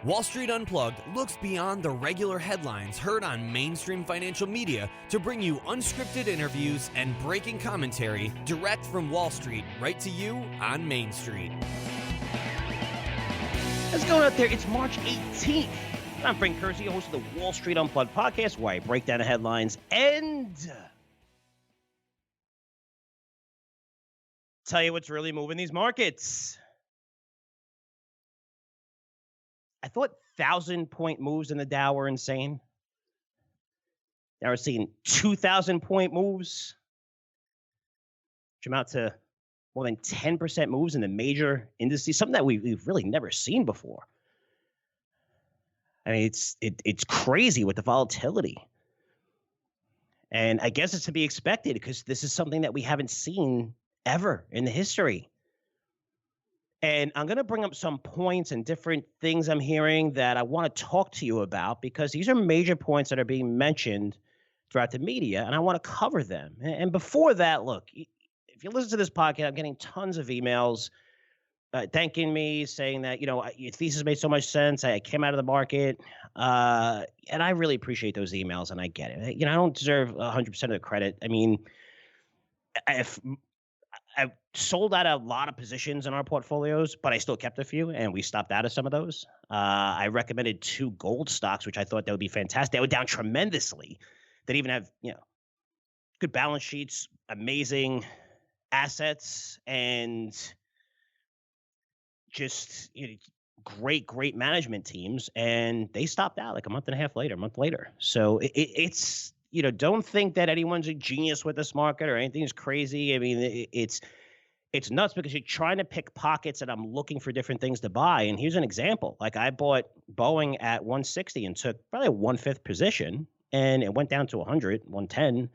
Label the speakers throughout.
Speaker 1: Wall Street Unplugged looks beyond the regular headlines heard on mainstream financial media to bring you unscripted interviews and breaking commentary direct from Wall Street right to you on Main Street.
Speaker 2: What's going on out there? It's March 18th. I'm Frank Curzio, host of the Wall Street Unplugged podcast, where I break down the headlines and tell you what's really moving these markets. I thought 1,000-point moves in the Dow were insane. Now we're seeing 2,000-point moves, which amount to more than 10% moves in the major indices, something that we've really never seen before. I mean, it's crazy with the volatility. And I guess it's to be expected because this is something that we haven't seen ever in the history. And I'm going to bring up some points and different things I'm hearing that I want to talk to you about because these are major points that are being mentioned throughout the media, and I want to cover them. And before that, look, if you listen to this podcast, I'm getting tons of emails thanking me, saying that, your thesis made so much sense. I came out of the market, and I really appreciate those emails, and I get it. I don't deserve 100% of the credit. I mean, I've sold out a lot of positions in our portfolios, but I still kept a few, and we stopped out of some of those. I recommended 2 gold stocks, which I thought that would be fantastic. They were down tremendously. They even have, good balance sheets, amazing assets, and just great management teams. And they stopped out like a month later. So it's don't think that anyone's a genius with this market or anything's crazy. I mean, it's nuts because you're trying to pick pockets and I'm looking for different things to buy. And here's an example. Like I bought Boeing at 160 and took probably a 1/5 position and it went down to 100, 110.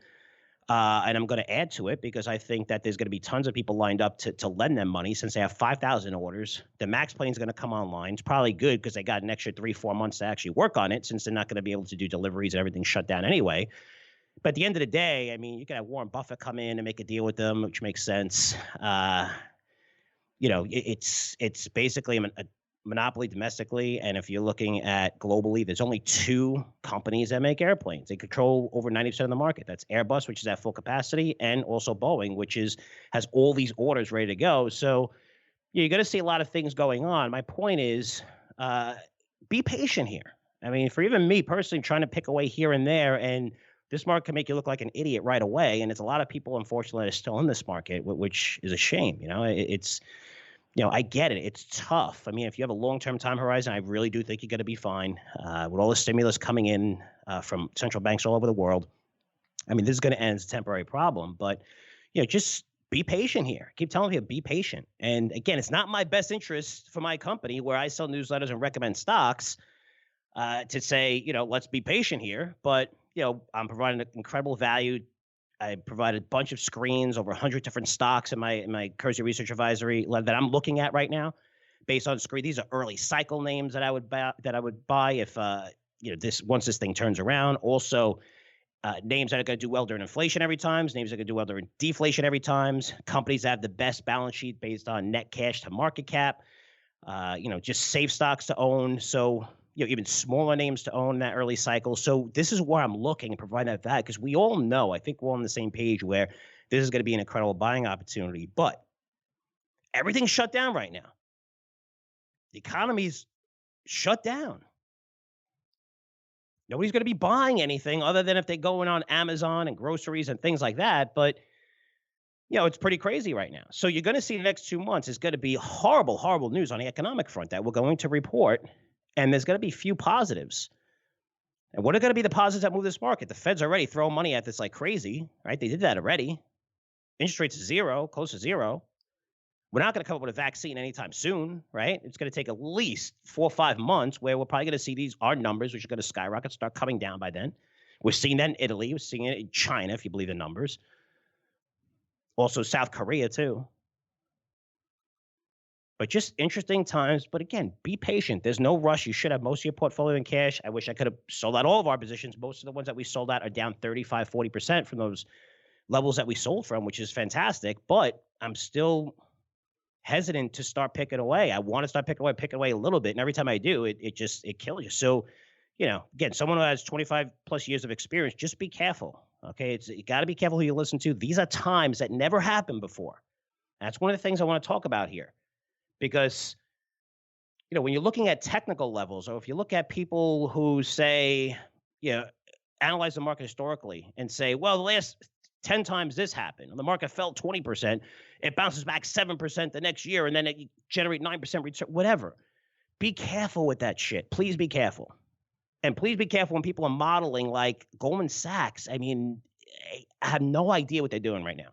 Speaker 2: And I'm going to add to it because I think that there's going to be tons of people lined up to lend them money since they have 5,000 orders. The MAX plane is going to come online. It's probably good because they got an extra 3-4 months to actually work on it since they're not going to be able to do deliveries and everything's shut down anyway. But at the end of the day, I mean, you can have Warren Buffett come in and make a deal with them, which makes sense. It's basically a monopoly domestically. And if you're looking at globally, there's only 2 companies that make airplanes. They control over 90% of the market. That's Airbus, which is at full capacity, and also Boeing, which has all these orders ready to go. So you're going to see a lot of things going on. My point is, be patient here. I mean, for even me personally, trying to pick away here and there, and this market can make you look like an idiot right away. And it's a lot of people, unfortunately, that are still in this market, which is a shame. I get it. It's tough. I mean, if you have a long-term time horizon, I really do think you're going to be fine. With all the stimulus coming in from central banks all over the world, I mean, this is going to end as a temporary problem. But, just be patient here. I keep telling you, be patient. And again, it's not my best interest for my company where I sell newsletters and recommend stocks to say, let's be patient here. But, I'm providing incredible value. I provide a bunch of screens, over 100 different stocks in my Curzio Research advisory that I'm looking at right now, based on screen. These are early cycle names that I would buy if once this thing turns around. Also, names that are going to do well during inflation every time, names that are going to do well during deflation every time, companies that have the best balance sheet based on net cash to market cap. Just safe stocks to own. So, even smaller names to own in that early cycle. So this is where I'm looking and providing that value because we all know, I think we're on the same page where this is going to be an incredible buying opportunity. But everything's shut down right now. The economy's shut down. Nobody's going to be buying anything other than if they go in on Amazon and groceries and things like that. But, it's pretty crazy right now. So you're going to see the next 2 months is going to be horrible, horrible news on the economic front that we're going to report. And there's going to be few positives. And what are going to be the positives that move this market? The Fed's already throwing money at this like crazy, right? They did that already. Interest rates are 0, close to 0. We're not going to come up with a vaccine anytime soon, right? It's going to take at least 4 or 5 months where we're probably going to see our numbers, which are going to skyrocket, start coming down by then. We're seeing that in Italy. We're seeing it in China, if you believe the numbers. Also South Korea, too. But just interesting times. But again, be patient. There's no rush. You should have most of your portfolio in cash. I wish I could have sold out all of our positions. Most of the ones that we sold out are down 35, 40% from those levels that we sold from, which is fantastic. But I'm still hesitant to start picking away. I want to start picking away a little bit. And every time I do, it kills you. So, again, someone who has 25 plus years of experience, just be careful. Okay. You got to be careful who you listen to. These are times that never happened before. That's one of the things I want to talk about here, because, when you're looking at technical levels, or if you look at people who say, analyze the market historically and say, well, the last 10 times this happened, the market fell 20%, it bounces back 7% the next year, and then it generate 9% return, whatever. Be careful with that shit. Please be careful. And please be careful when people are modeling like Goldman Sachs. I mean, I have no idea what they're doing right now.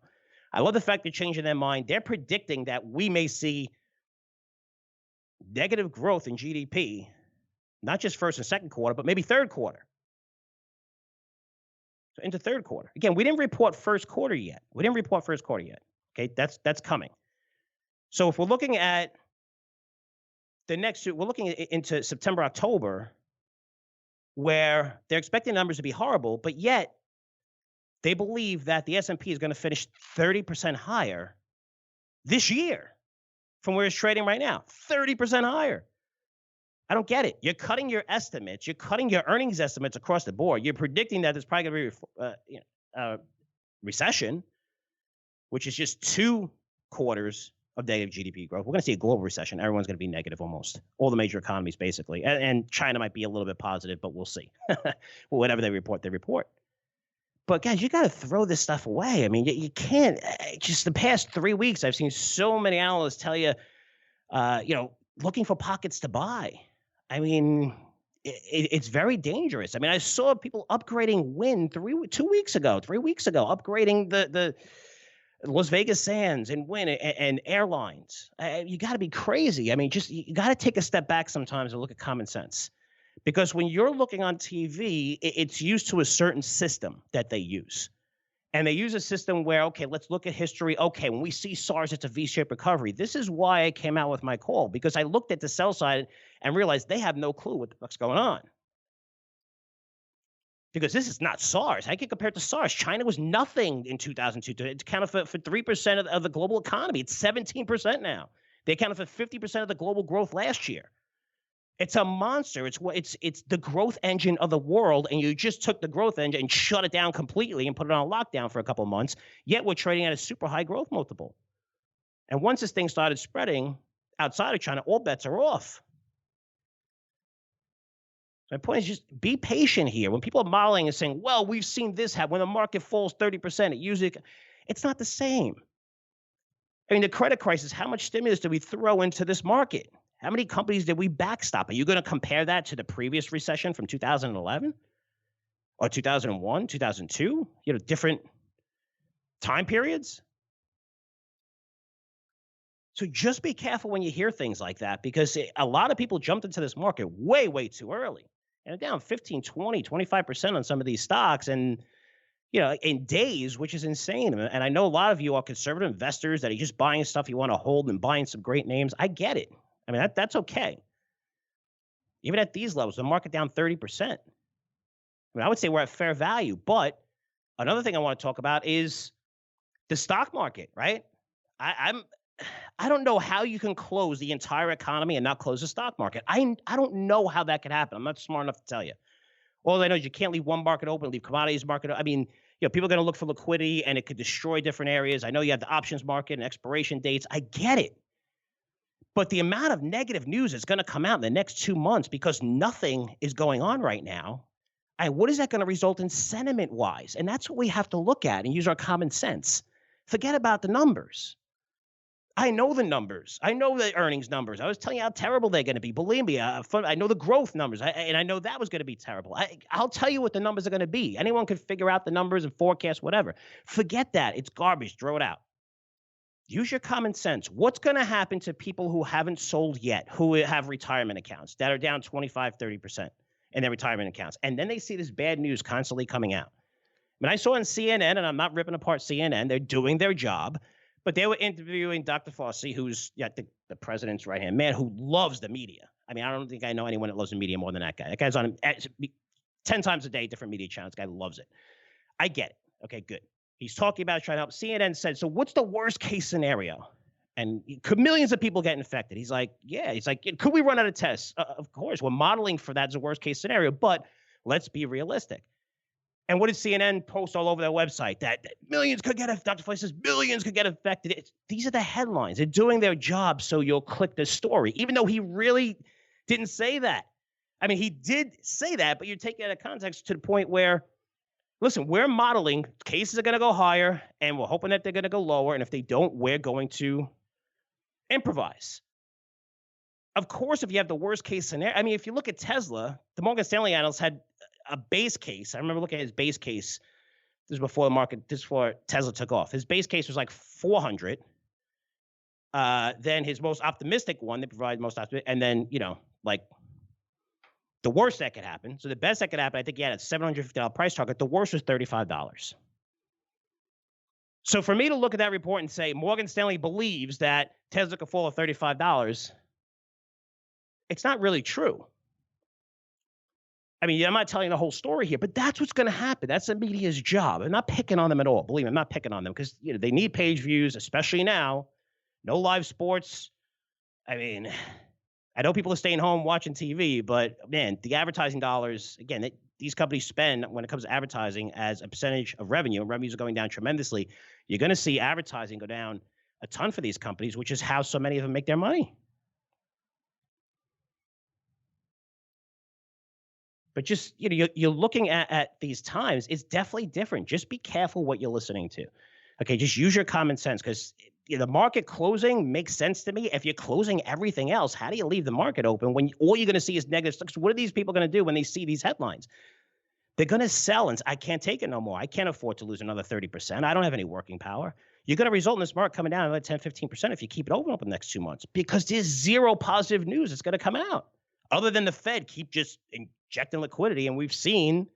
Speaker 2: I love the fact they're changing their mind. They're predicting that we may see negative growth in GDP, not just first and second quarter, but maybe third quarter. So into third quarter. Again, we didn't report first quarter yet. Okay, that's coming. So if we're looking at we're looking into September, October, where they're expecting numbers to be horrible, but yet they believe that the S&P is going to finish 30% higher this year from where it's trading right now. 30% higher. I don't get it. You're cutting your estimates. You're cutting your earnings estimates across the board. You're predicting that there's probably going to be a recession, which is just 2 quarters of negative GDP growth. We're going to see a global recession. Everyone's going to be negative almost. All the major economies, basically. And China might be a little bit positive, but we'll see. Whatever they report, they report. But guys, you got to throw this stuff away. I mean, you can't. Just the past 3 weeks, I've seen so many analysts tell you, looking for pockets to buy. I mean, it's very dangerous. I mean, I saw people upgrading Wynn 3 weeks ago, upgrading the Las Vegas Sands and Wynn and airlines. You got to be crazy. I mean, you got to take a step back sometimes and look at common sense. Because when you're looking on TV, it's used to a certain system that they use. And they use a system where, okay, let's look at history. Okay, when we see SARS, it's a V-shaped recovery. This is why I came out with my call, because I looked at the sell side and realized they have no clue what the fuck's going on. Because this is not SARS. I can compare it to SARS. China was nothing in 2002. It accounted for 3% of the global economy. It's 17% now. They accounted for 50% of the global growth last year. It's a monster. It's the growth engine of the world, and you just took the growth engine and shut it down completely and put it on lockdown for a couple of months, yet we're trading at a super high growth multiple. And once this thing started spreading outside of China, all bets are off. My point is just be patient here. When people are modeling and saying, well, we've seen this happen. When the market falls 30%, it's not the same. I mean, the credit crisis, how much stimulus did we throw into this market? How many companies did we backstop? Are you going to compare that to the previous recession from 2011 or 2001, 2002? Different time periods. So just be careful when you hear things like that, because a lot of people jumped into this market way, way too early. And down 15, 20, 25% on some of these stocks. And, in days, which is insane. And I know a lot of you are conservative investors that are just buying stuff you want to hold and buying some great names. I get it. I mean, that's okay. Even at these levels, the market down 30%. I mean, I would say we're at fair value. But another thing I want to talk about is the stock market, right? I don't know how you can close the entire economy and not close the stock market. I don't know how that could happen. I'm not smart enough to tell you. All I know is you can't leave one market open, leave commodities market. I mean, people are going to look for liquidity, and it could destroy different areas. I know you have the options market and expiration dates. I get it. But the amount of negative news that's going to come out in the next 2 months because nothing is going on right now, what is that going to result in sentiment-wise? And that's what we have to look at and use our common sense. Forget about the numbers. I know the numbers. I know the earnings numbers. I was telling you how terrible they're going to be. Believe me, I know the growth numbers, and I know that was going to be terrible. I'll tell you what the numbers are going to be. Anyone can figure out the numbers and forecast whatever. Forget that. It's garbage. Throw it out. Use your common sense. What's going to happen to people who haven't sold yet, who have retirement accounts that are down 25, 30% in their retirement accounts? And then they see this bad news constantly coming out. I mean, I saw on CNN, and I'm not ripping apart CNN. They're doing their job. But they were interviewing Dr. Fauci, who's the president's right-hand man, who loves the media. I mean, I don't think I know anyone that loves the media more than that guy. That guy's on 10 times a day, different media channels. This guy loves it. I get it. Okay, good. He's talking about trying to help. CNN said, so what's the worst case scenario? And could millions of people get infected? He's like, yeah. He's like, could we run out of tests? Of course. We're modeling for that as a worst case scenario, but let's be realistic. And what did CNN post all over their website? That millions could get affected. Dr. Flay says millions could get affected. These are the headlines. They're doing their job so you'll click the story, even though he really didn't say that. I mean, he did say that, but you're taking it out of context to the point where, listen, we're modeling cases are going to go higher, and we're hoping that they're going to go lower. And if they don't, we're going to improvise. Of course, if you have the worst case scenario, I mean, if you look at Tesla, the Morgan Stanley analyst had a base case. I remember looking at his base case. This was before the market, this is before Tesla took off. His base case was like 400. Then his most optimistic one, they provide most optimistic, and then, like the worst that could happen. So the best that could happen, I think he had a $750 price target. The worst was $35. So for me to look at that report and say Morgan Stanley believes that Tesla could fall to $35, it's not really true. I mean, I'm not telling you the whole story here, but that's what's going to happen. That's the media's job. I'm not picking on them at all. Believe me, I'm not picking on them because they need page views, especially now. No live sports. I mean, I know people are staying home watching TV, but man, the advertising dollars, again, these companies spend when it comes to advertising as a percentage of revenue, and revenues are going down tremendously. You're going to see advertising go down a ton for these companies, which is how so many of them make their money. But just, you're looking at these times, it's definitely different. Just be careful what you're listening to. Okay, just use your common sense because the market closing makes sense to me. If you're closing everything else, how do you leave the market open when all you're going to see is negative stocks? What are these people going to do when they see these headlines? They're going to sell and I can't take it no more. I can't afford to lose another 30%. I don't have any working power. You're going to result in this market coming down another 10, 15% if you keep it open the next 2 months because there's zero positive news that's going to come out. Other than the Fed keep just injecting liquidity, and we've seen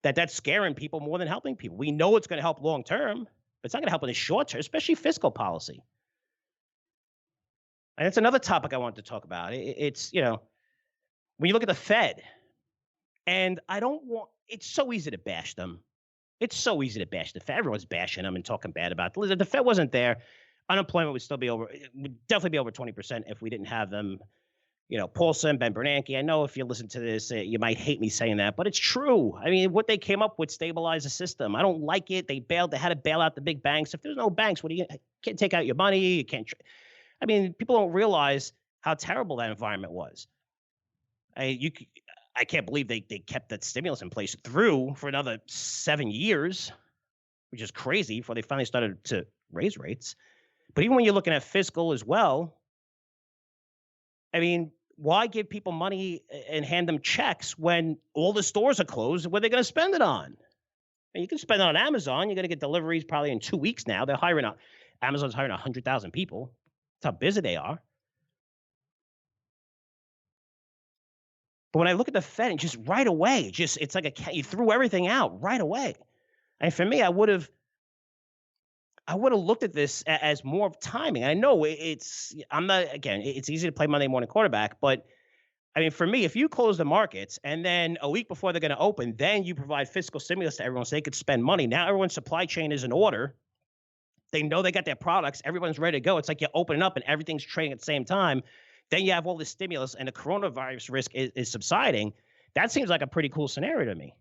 Speaker 2: that that's scaring people more than helping people. We know it's going to help long term, but it's not going to help in the short term, especially fiscal policy. And that's another topic I wanted to talk about. It's, when you look at the Fed, and it's so easy to bash them. It's so easy to bash the Fed. Everyone's bashing them and talking bad about them. If the Fed wasn't there, unemployment would definitely be over 20% if we didn't have them. Paulson, Ben Bernanke, I know if you listen to this, you might hate me saying that, but it's true. I mean, what they came up with stabilized the system. I don't like it. They had to bail out the big banks. If there's no banks, you can't take out your money. You can't. I mean, people don't realize how terrible that environment was. I can't believe they kept that stimulus in place for another 7 years, which is crazy before they finally started to raise rates. But even when you're looking at fiscal as well, I mean, why give people money and hand them checks when all the stores are closed? What are they going to spend it on? And you can spend it on Amazon. You're going to get deliveries probably in 2 weeks now. Amazon's hiring 100,000 people. That's how busy they are. But when I look at the Fed, and just right away, it's like you threw everything out right away. And for me, I would have looked at this as more of timing. I know it's easy to play Monday morning quarterback, but I mean, for me, if you close the markets and then a week before they're going to open, then you provide fiscal stimulus to everyone so they could spend money. Now everyone's supply chain is in order. They know they got their products. Everyone's ready to go. It's like you open it up and everything's trading at the same time. Then you have all this stimulus and the coronavirus risk is subsiding. That seems like a pretty cool scenario to me.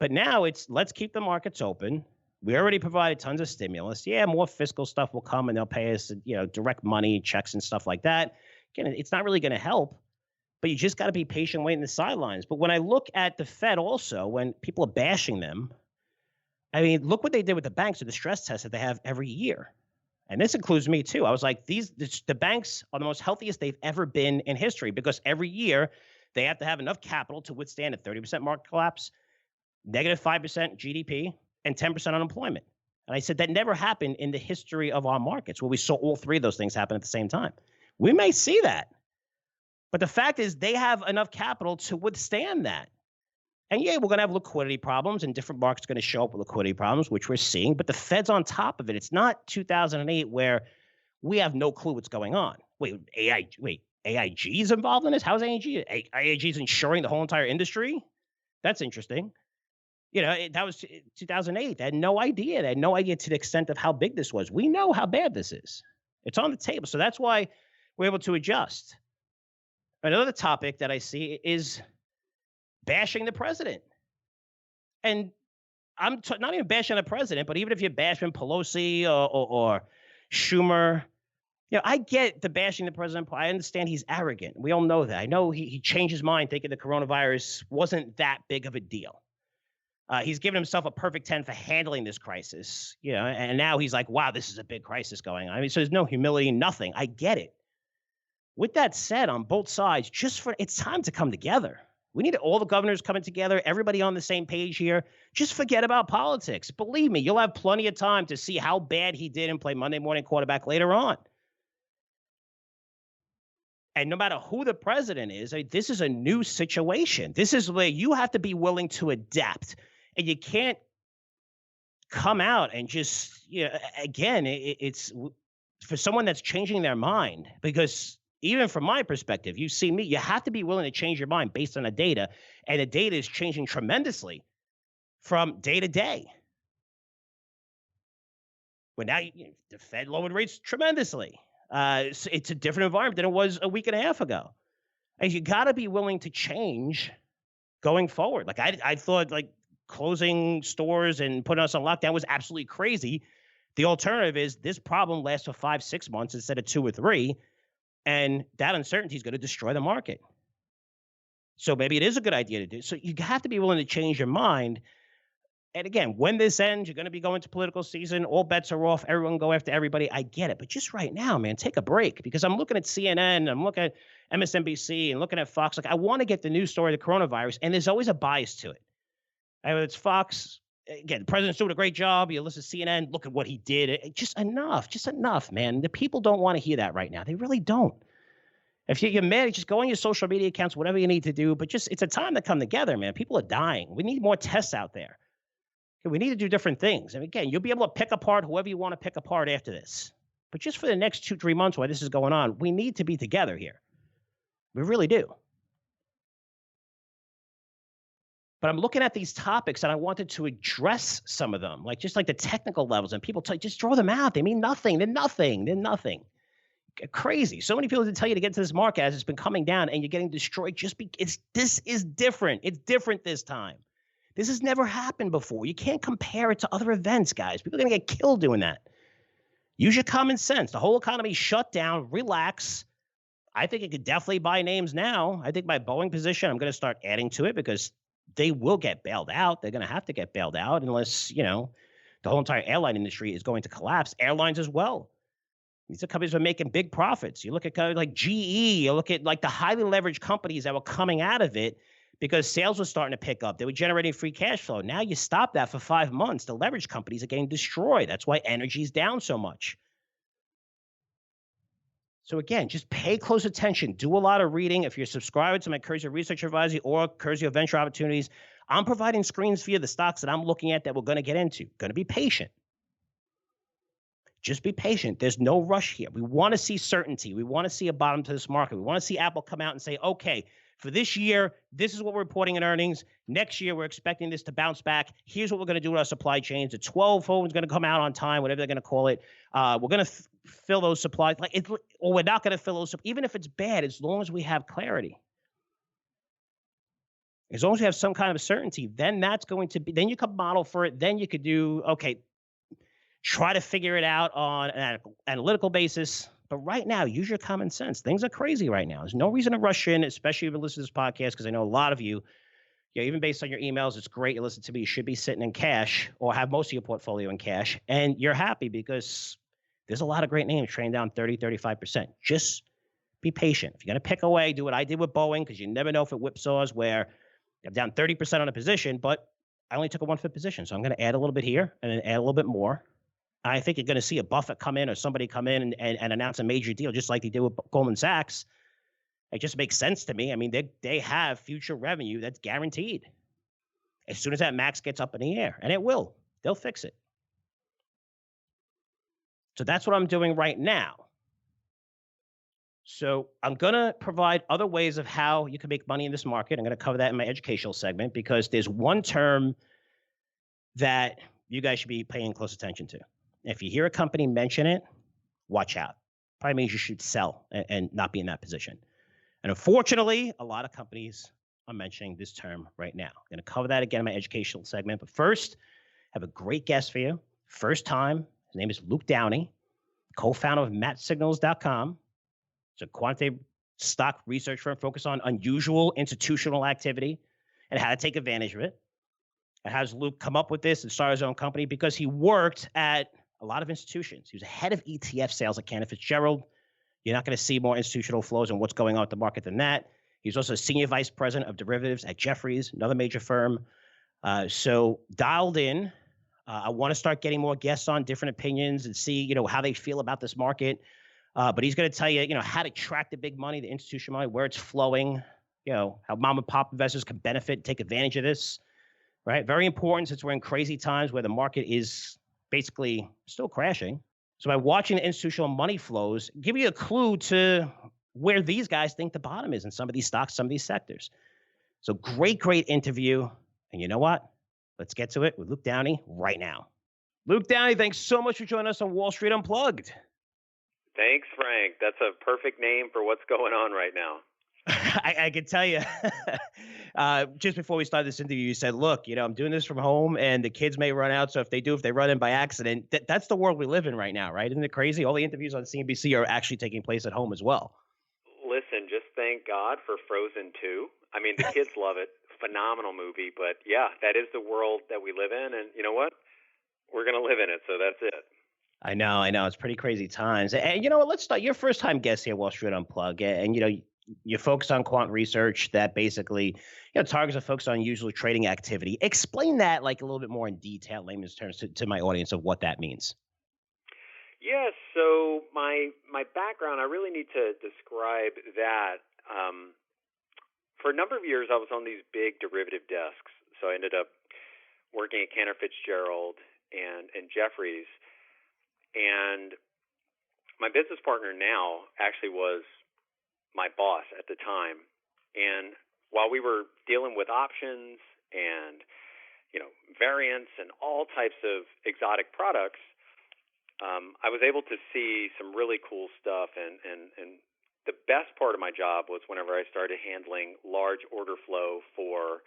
Speaker 2: But now let's keep the markets open. We already provided tons of stimulus. Yeah, more fiscal stuff will come and they'll pay us, direct money, checks and stuff like that. Again, it's not really going to help, but you just got to be patient, waiting the sidelines. But when I look at the Fed also, when people are bashing them, I mean, look what they did with the banks, with the stress tests that they have every year. And this includes me too. I was like, the banks are the most healthiest they've ever been in history because every year they have to have enough capital to withstand a 30% market collapse, negative 5% GDP, and 10% unemployment. And I said that never happened in the history of our markets where we saw all three of those things happen at the same time. We may see that. But the fact is they have enough capital to withstand that. And yeah, we're going to have liquidity problems and different markets are going to show up with liquidity problems, which we're seeing. But the Fed's on top of it. It's not 2008 where we have no clue what's going on. AIG is involved in this? How's AIG? AIG is insuring the whole entire industry? That's interesting. That was 2008. They had no idea. They had no idea to the extent of how big this was. We know how bad this is. It's on the table. So that's why we're able to adjust. Another topic that I see is bashing the president. And I'm not even bashing the president, but even if you're bashing Pelosi or Schumer, I get the bashing the president. I understand he's arrogant. We all know that. I know he changed his mind thinking the coronavirus wasn't that big of a deal. He's given himself a perfect 10 for handling this crisis, and now he's like, wow, this is a big crisis going on. I mean, so there's no humility, nothing. I get it. With that said, on both sides, it's time to come together. We need all the governors coming together, everybody on the same page here. Just forget about politics. Believe me, you'll have plenty of time to see how bad he did and play Monday morning quarterback later on. And no matter who the president is, this is a new situation. This is where you have to be willing to adapt. And you can't come out and just, again, it's for someone that's changing their mind, because even from my perspective, you see me, you have to be willing to change your mind based on the data. And the data is changing tremendously from day to day. But now the Fed lowered rates tremendously. It's a different environment than it was a week and a half ago. And you got to be willing to change going forward. Like I thought, closing stores and putting us on lockdown was absolutely crazy. The alternative is this problem lasts for 5-6 months instead of 2 or 3, and that uncertainty is going to destroy the market. So maybe it is a good idea to do. So you have to be willing to change your mind. And again, when this ends, you're going to be going to political season. All bets are off. Everyone go after everybody. I get it. But just right now, man, take a break, because I'm looking at CNN, I'm looking at MSNBC and looking at Fox. I want to get the news story of the coronavirus, and there's always a bias to it. It's Fox. Again, the president's doing a great job. You listen to CNN, look at what he did. Just enough, man. The people don't want to hear that right now. They really don't. If you're mad, just go on your social media accounts, whatever you need to do. But it's a time to come together, man. People are dying. We need more tests out there. We need to do different things. And again, you'll be able to pick apart whoever you want to pick apart after this. But just for the next 2-3 months while this is going on, we need to be together here. We really do. But I'm looking at these topics and I wanted to address some of them, like the technical levels, and people just throw them out. They mean nothing. They're nothing. Crazy. So many people tell you to get to this market as it's been coming down and you're getting destroyed. This is different. It's different this time. This has never happened before. You can't compare it to other events, guys. People are going to get killed doing that. Use your common sense. The whole economy shut down. Relax. I think you could definitely buy names now. I think my Boeing position, I'm going to start adding to it, because they will get bailed out. They're going to have to get bailed out unless, the whole entire airline industry is going to collapse. Airlines as well. These are companies that are making big profits. You look at kind of like GE, you look at the highly leveraged companies that were coming out of it because sales were starting to pick up. They were generating free cash flow. Now you stop that for 5 months. The leveraged companies are getting destroyed. That's why energy is down so much. So again, just pay close attention. Do a lot of reading. If you're subscribed to my Curzio Research Advisory or Curzio Venture Opportunities, I'm providing screens for you, the stocks that I'm looking at that we're going to get into. Going to be patient. Just be patient. There's no rush here. We want to see certainty. We want to see a bottom to this market. We want to see Apple come out and say, okay, for this year, this is what we're reporting in earnings. Next year, we're expecting this to bounce back. Here's what we're going to do with our supply chains. The 12 phone is going to come out on time, whatever they're going to call it. We're going to fill those supplies, or we're not going to fill those. Even if it's bad, as long as we have clarity, as long as we have some kind of certainty, then that's going to be. Then you could model for it. Then you could do try to figure it out on an analytical basis. But right now, use your common sense. Things are crazy right now. There's no reason to rush in, especially if you listen to this podcast, because I know a lot of you, even based on your emails, it's great you listen to me. You should be sitting in cash or have most of your portfolio in cash. And you're happy because there's a lot of great names trading down 30, 35%. Just be patient. If you're going to pick away, do what I did with Boeing, because you never know if it whipsaws where I'm down 30% on a position, but I only took a 1/5 position. So I'm going to add a little bit here and then add a little bit more. I think you're going to see a Buffett come in or somebody come in and announce a major deal, just like they did with Goldman Sachs. It just makes sense to me. I mean, they have future revenue that's guaranteed. As soon as that max gets up in the air, and it will, they'll fix it. So that's what I'm doing right now. So I'm going to provide other ways of how you can make money in this market. I'm going to cover that in my educational segment, because there's one term that you guys should be paying close attention to. If you hear a company mention it, watch out. Probably means you should sell and not be in that position. And unfortunately, a lot of companies are mentioning this term right now. I'm going to cover that again in my educational segment. But first, I have a great guest for you. First time. His name is Luke Downey, co-founder of Mapsignals.com. It's a quantitative stock research firm focused on unusual institutional activity and how to take advantage of it. And how does Luke come up with this and start his own company? Because he worked at a lot of institutions. He was a head of ETF sales at Cantor Fitzgerald. You're not going to see more institutional flows and what's going on at the market than that. He's also a senior vice president of derivatives at Jefferies, another major firm. So dialed in. I want to start getting more guests on, different opinions, and see, how they feel about this market. But he's going to tell you, how to track the big money, the institutional money, where it's flowing, how mom and pop investors can benefit, take advantage of this, right? Very important since we're in crazy times where the market is basically still crashing. So by watching the institutional money flows, give you a clue to where these guys think the bottom is in some of these stocks, some of these sectors. So great interview. And you know what? Let's get to it with Luke Downey right now. Luke Downey, thanks so much for joining us on Wall Street Unplugged.
Speaker 3: Thanks, Frank. That's a perfect name for what's going on right now.
Speaker 2: I can tell you, just before we started this interview, you said, look, I'm doing this from home and the kids may run out. So if they run in by accident, that's the world we live in right now, right? Isn't it crazy? All the interviews on CNBC are actually taking place at home as well.
Speaker 3: Listen, just thank God for Frozen 2. I mean, the kids love it. Phenomenal movie. But yeah, that is the world that we live in. And you know what? We're going to live in it. So that's it.
Speaker 2: I know. It's pretty crazy times. And you know what? Let's start. Your first time guest here, Wall Street Unplugged. And you focus on quant research that basically, targets are focused on usual trading activity. Explain that like a little bit more in detail, layman's terms, to my audience of what that means.
Speaker 3: Yes. So my background, I really need to describe that. For a number of years, I was on these big derivative desks. So I ended up working at Cantor Fitzgerald and Jefferies. And my business partner now actually was my boss at the time. And while we were dealing with options and, variants and all types of exotic products, I was able to see some really cool stuff. And the best part of my job was whenever I started handling large order flow for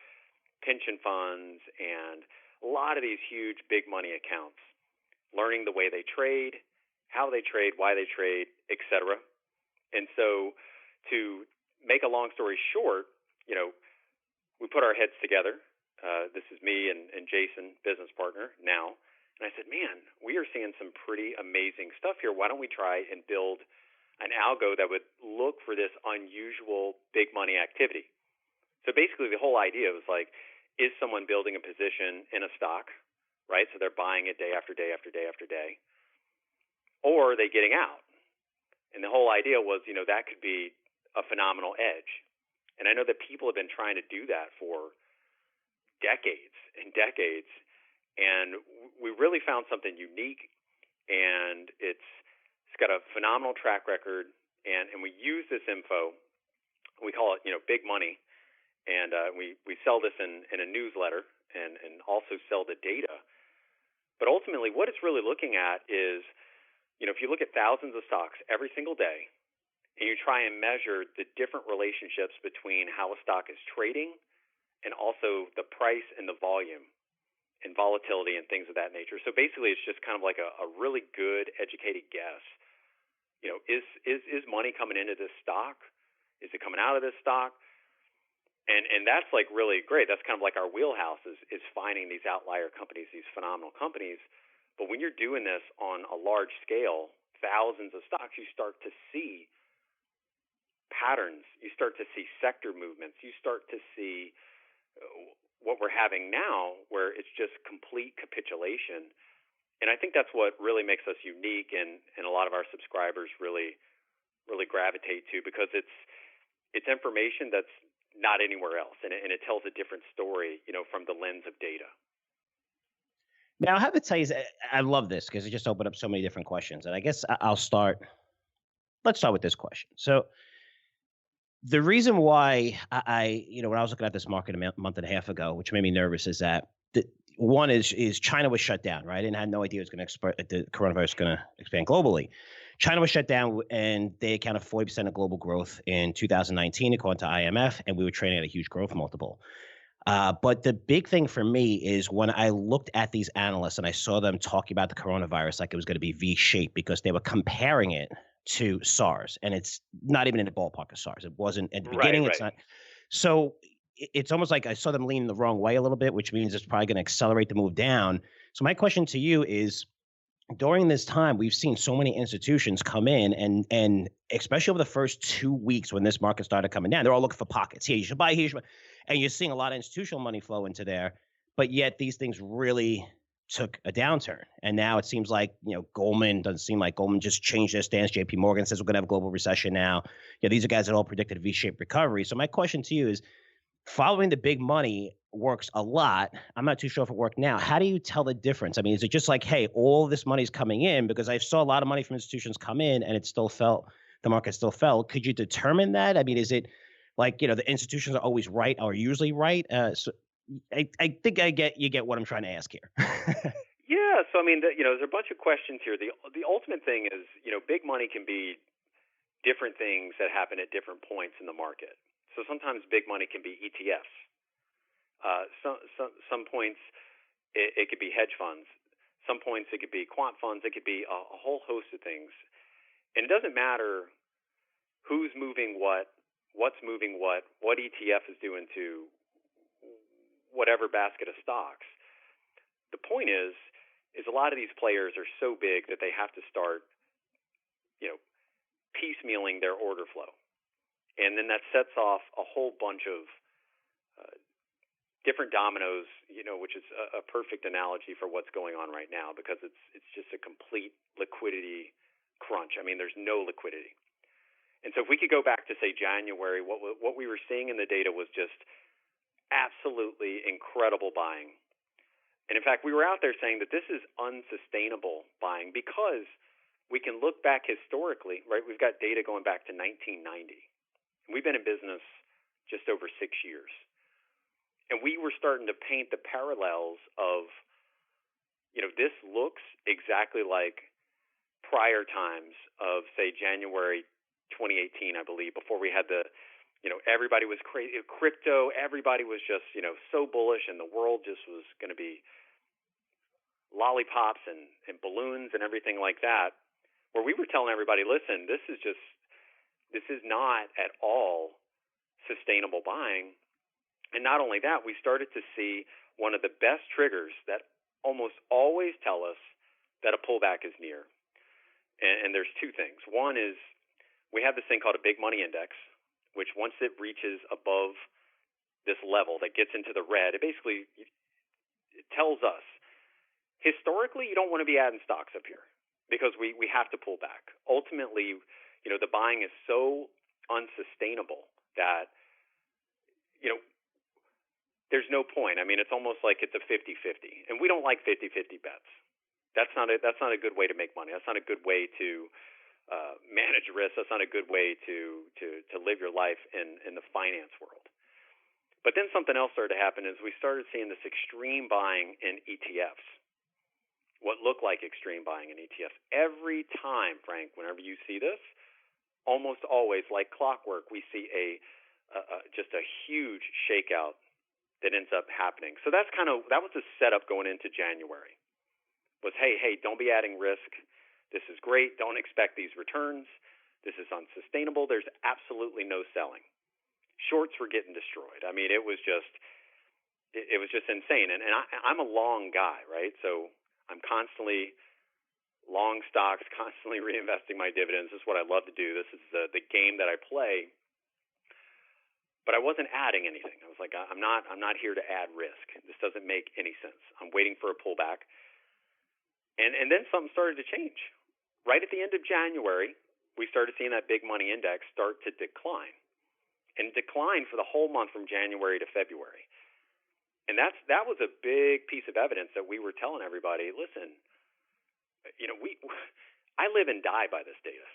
Speaker 3: pension funds and a lot of these huge big money accounts, learning the way they trade, how they trade, why they trade, etc. And so to make a long story short, we put our heads together. This is me and Jason, business partner now. And I said, man, we are seeing some pretty amazing stuff here. Why don't we try and build an algo that would look for this unusual big money activity? So basically the whole idea was like, is someone building a position in a stock, right? So they're buying it day after day after day after day. Or are they getting out? And the whole idea was, that could be a phenomenal edge. And I know that people have been trying to do that for decades and decades. And we really found something unique, and it's got a phenomenal track record. And we use this info. We call it, big money. And we sell this in a newsletter and also sell the data. But ultimately, what it's really looking at is, if you look at thousands of stocks every single day, and you try and measure the different relationships between how a stock is trading and also the price and the volume and volatility and things of that nature. So basically, it's just kind of like a really good, educated guess. Is money coming into this stock? Is it coming out of this stock? And that's like really great. That's kind of like our wheelhouse is finding these outlier companies, these phenomenal companies. But when you're doing this on a large scale, thousands of stocks, you start to see patterns. You start to see sector movements. You start to see what we're having now, where it's just complete capitulation. And I think that's what really makes us unique, and a lot of our subscribers really gravitate to, because it's information that's not anywhere else, and it tells a different story, from the lens of data.
Speaker 2: Now, I have to tell you, I love this because it just opened up so many different questions. And I guess let's start with this question. So the reason why I when I was looking at this market a month and a half ago, which made me nervous, is that one is China was shut down, right, and had no idea it was going to the coronavirus was going to expand globally. China was shut down, and they accounted for 40% of global growth in 2019, according to IMF, and we were trading at a huge growth multiple. But the big thing for me is when I looked at these analysts and I saw them talking about the coronavirus like it was going to be V-shaped because they were comparing it to SARS, and it's not even in the ballpark of SARS. It wasn't at the beginning. It's not. So it's almost like I saw them lean the wrong way a little bit, which means it's probably going to accelerate the move down. So my question to you is, during this time, we've seen so many institutions come in and especially over the first 2 weeks when this market started coming down, they're all looking for pockets. Here, you should buy, here, you should buy. And you're seeing a lot of institutional money flow into there, but yet these things really took a downturn. And now it seems like, Goldman doesn't seem like Goldman just changed their stance. JP Morgan says we're going to have a global recession now. These are guys that all predicted a V-shaped recovery. So my question to you is, following the big money works a lot. I'm not too sure if it worked now. How do you tell the difference? I mean, is it just like, hey, all this money's coming in? Because I saw a lot of money from institutions come in and the market still fell. Could you determine that? I mean, is it like, the institutions are always right or usually right? So I think you get what I'm trying to ask here.
Speaker 3: Yeah. So, I mean, there's a bunch of questions here. The ultimate thing is, big money can be different things that happen at different points in the market. So sometimes big money can be ETFs. Some points it could be hedge funds. Some points it could be quant funds. It could be a whole host of things. And it doesn't matter who's moving what's moving what ETF is doing to whatever basket of stocks. The point is a lot of these players are so big that they have to start, piecemealing their order flow. And then that sets off a whole bunch of different dominoes, which is a perfect analogy for what's going on right now, because it's just a complete liquidity crunch. I mean, there's no liquidity. And so if we could go back to, say, January, what we were seeing in the data was just absolutely incredible buying. And in fact, we were out there saying that this is unsustainable buying because we can look back historically, right? We've got data going back to 1990. We've been in business just over 6 years. And we were starting to paint the parallels of, this looks exactly like prior times of, say, January 2018, I believe, before we had everybody was crazy. Crypto, everybody was just, so bullish, and the world just was going to be lollipops and balloons and everything like that, where we were telling everybody, listen, this is not at all sustainable buying. And not only that, we started to see one of the best triggers that almost always tell us that a pullback is near. And there's two things. One is we have this thing called a big money index, which once it reaches above this level that gets into the red, it tells us, historically, you don't want to be adding stocks up here because we have to pull back. Ultimately, the buying is so unsustainable that, there's no point. I mean, it's almost like it's a 50-50. And we don't like 50-50 bets. That's not a good way to make money. That's not a good way to manage risk. That's not a good way to live your life in the finance world. But then something else started to happen is we started seeing this extreme buying in ETFs. What looked like extreme buying in ETFs. Every time, Frank, whenever you see this, almost always, like clockwork, we see just a huge shakeout that ends up happening. So that was the setup going into January. Was, hey, don't be adding risk. This is great. Don't expect these returns. This is unsustainable. There's absolutely no selling. Shorts were getting destroyed. I mean, it was just insane. And I'm a long guy, right? So I'm constantly long stocks, constantly reinvesting my dividends. This is what I love to do. This is the game that I play. But I wasn't adding anything. I was like, I'm not here to add risk. This doesn't make any sense. I'm waiting for a pullback. And then something started to change. Right at the end of January, we started seeing that big money index start to decline. And decline for the whole month from January to February. And that was a big piece of evidence that we were telling everybody, listen, I live and die by this data.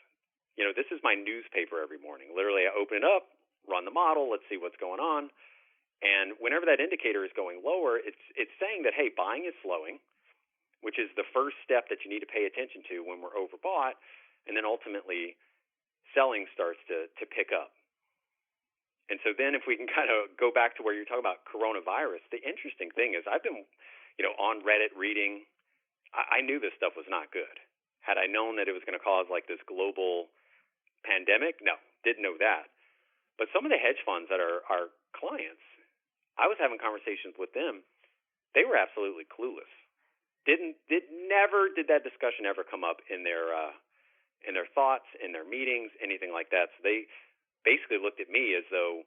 Speaker 3: This is my newspaper every morning. Literally, I open it up, run the model, let's see what's going on. And whenever that indicator is going lower, it's saying that, hey, buying is slowing, which is the first step that you need to pay attention to when we're overbought, and then ultimately selling starts to pick up. And so then if we can kind of go back to where you're talking about coronavirus, the interesting thing is I've been, on Reddit reading. I knew this stuff was not good. Had I known that it was going to cause like this global pandemic, no, didn't know that. But some of the hedge funds that are our clients, I was having conversations with them. They were absolutely clueless. Never did that discussion ever come up in their thoughts, in their meetings, anything like that. So they basically looked at me as though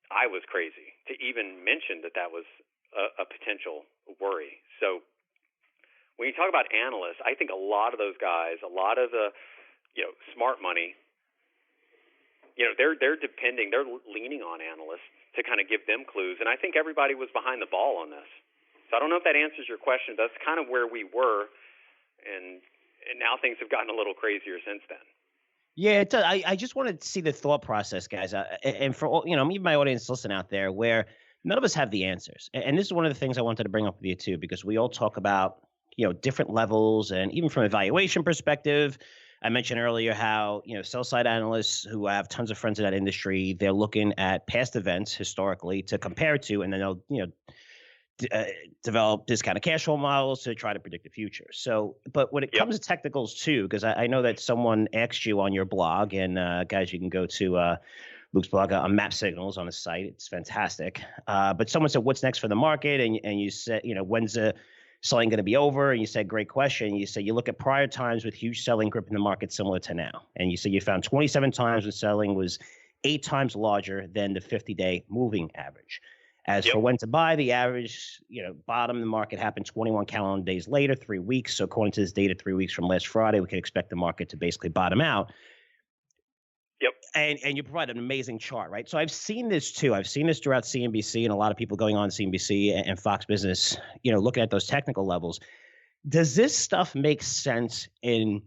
Speaker 3: I was crazy to even mention that was a potential worry. So when you talk about analysts, I think a lot of those guys, a lot of the smart money, they're leaning on analysts to kind of give them clues. And I think everybody was behind the ball on this. So I don't know if that answers your question. That's kind of where we were, and now things have gotten a little crazier since then.
Speaker 2: Yeah, it does. I just want to see the thought process, guys, and for all, even my audience listen out there, where none of us have the answers. And this is one of the things I wanted to bring up with you too, because we all talk about different levels, and even from a valuation perspective. I mentioned earlier how sell side analysts who have tons of friends in that industry, they're looking at past events historically to compare to, and then they'll develop discounted cash flow models to try to predict the future. So, but when it comes to technicals too, because I know that someone asked you on your blog, and guys, you can go to Luke's blog on Mapsignals on the site. It's fantastic. But someone said, what's next for the market? And you said, when's the selling going to be over? And you said, great question. You said, you look at prior times with huge selling grip in the market similar to now. And you said you found 27 times when selling was 8 times larger than the 50-day moving average. As for when to buy, the average, bottom of the market happened 21 calendar days later, 3 weeks. So according to this data, 3 weeks from last Friday, we can expect the market to basically bottom out.
Speaker 3: Yep.
Speaker 2: And you provide an amazing chart, right? So I've seen this too. I've seen this throughout CNBC, and a lot of people going on CNBC and Fox Business, looking at those technical levels. Does this stuff make sense in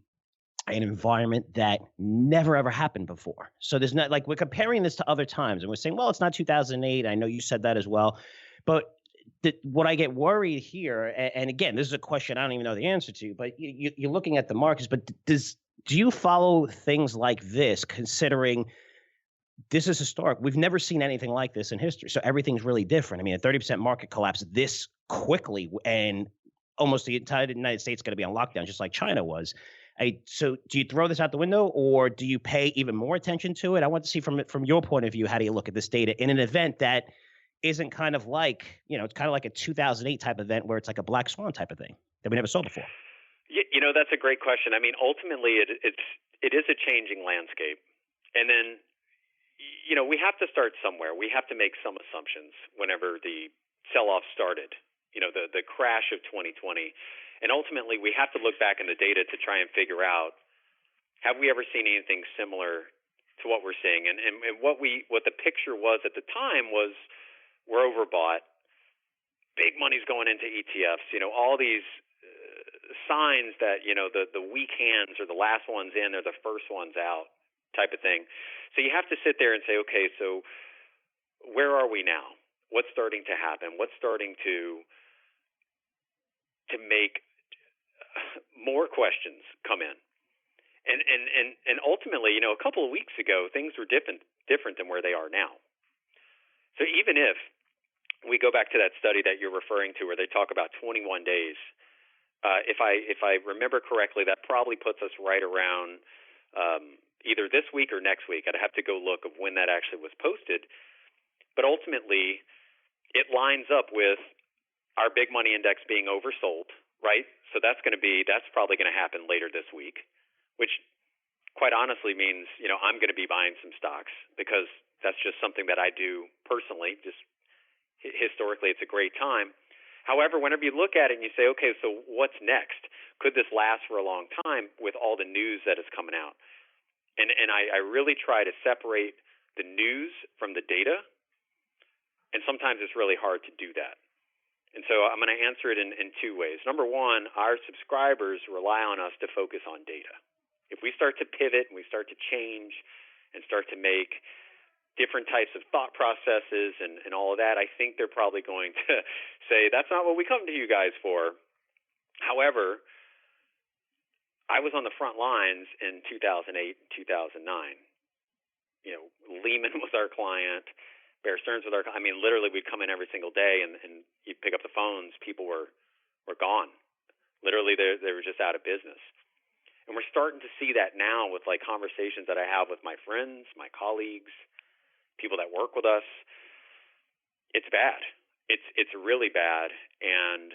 Speaker 2: an environment that never ever happened before? So there's not, like, we're comparing this to other times, and we're saying, well, it's not 2008. I know you said that as well, but what I get worried here, and again, this is a question I don't even know the answer to, but you're looking at the markets, but do you follow things like this, considering this is historic? We've never seen anything like this in history, so everything's really different. I mean, a 30% market collapse this quickly, and almost the entire United States is going to be on lockdown, just like China was. So do you throw this out the window, or do you pay even more attention to it? I want to see from your point of view, how do you look at this data in an event that isn't kind of like, it's kind of like a 2008 type event where it's like a black swan type of thing that we never saw before?
Speaker 3: That's a great question. I mean, ultimately, it is a changing landscape. And then, we have to start somewhere. We have to make some assumptions whenever the sell-off started, the crash of 2020. And ultimately, we have to look back in the data to try and figure out, have we ever seen anything similar to what we're seeing? And what the picture was at the time was, we're overbought, big money's going into ETFs, all these signs that, the weak hands are the last ones in, they're the first ones out type of thing. So you have to sit there and say, okay, so where are we now? What's starting to happen? What's starting to make more questions come in? And ultimately, a couple of weeks ago, things were different than where they are now. So even if we go back to that study that you're referring to, where they talk about 21 days, if I remember correctly, that probably puts us right around either this week or next week. I'd have to go look of when that actually was posted. But ultimately, it lines up with our big money index being oversold, right? So that's probably going to happen later this week, which quite honestly means, I'm going to be buying some stocks, because that's just something that I do personally. Just historically, it's a great time. However, whenever you look at it and you say, okay, so what's next? Could this last for a long time with all the news that is coming out? And I really try to separate the news from the data, and sometimes it's really hard to do that. And so I'm going to answer it in 2 ways. Number one, our subscribers rely on us to focus on data. If we start to pivot and we start to change and start to make different types of thought processes and all of that, I think they're probably going to say, that's not what we come to you guys for. However, I was on the front lines in 2008 and 2009. You know, Lehman was our client. Bear Stearns was our client. I mean, literally, we'd come in every single day, and you'd pick up the phones. People were gone. Literally, they were just out of business. And we're starting to see that now with, like, conversations that I have with my friends, my colleagues, people that work with us. It's bad. It's really bad. And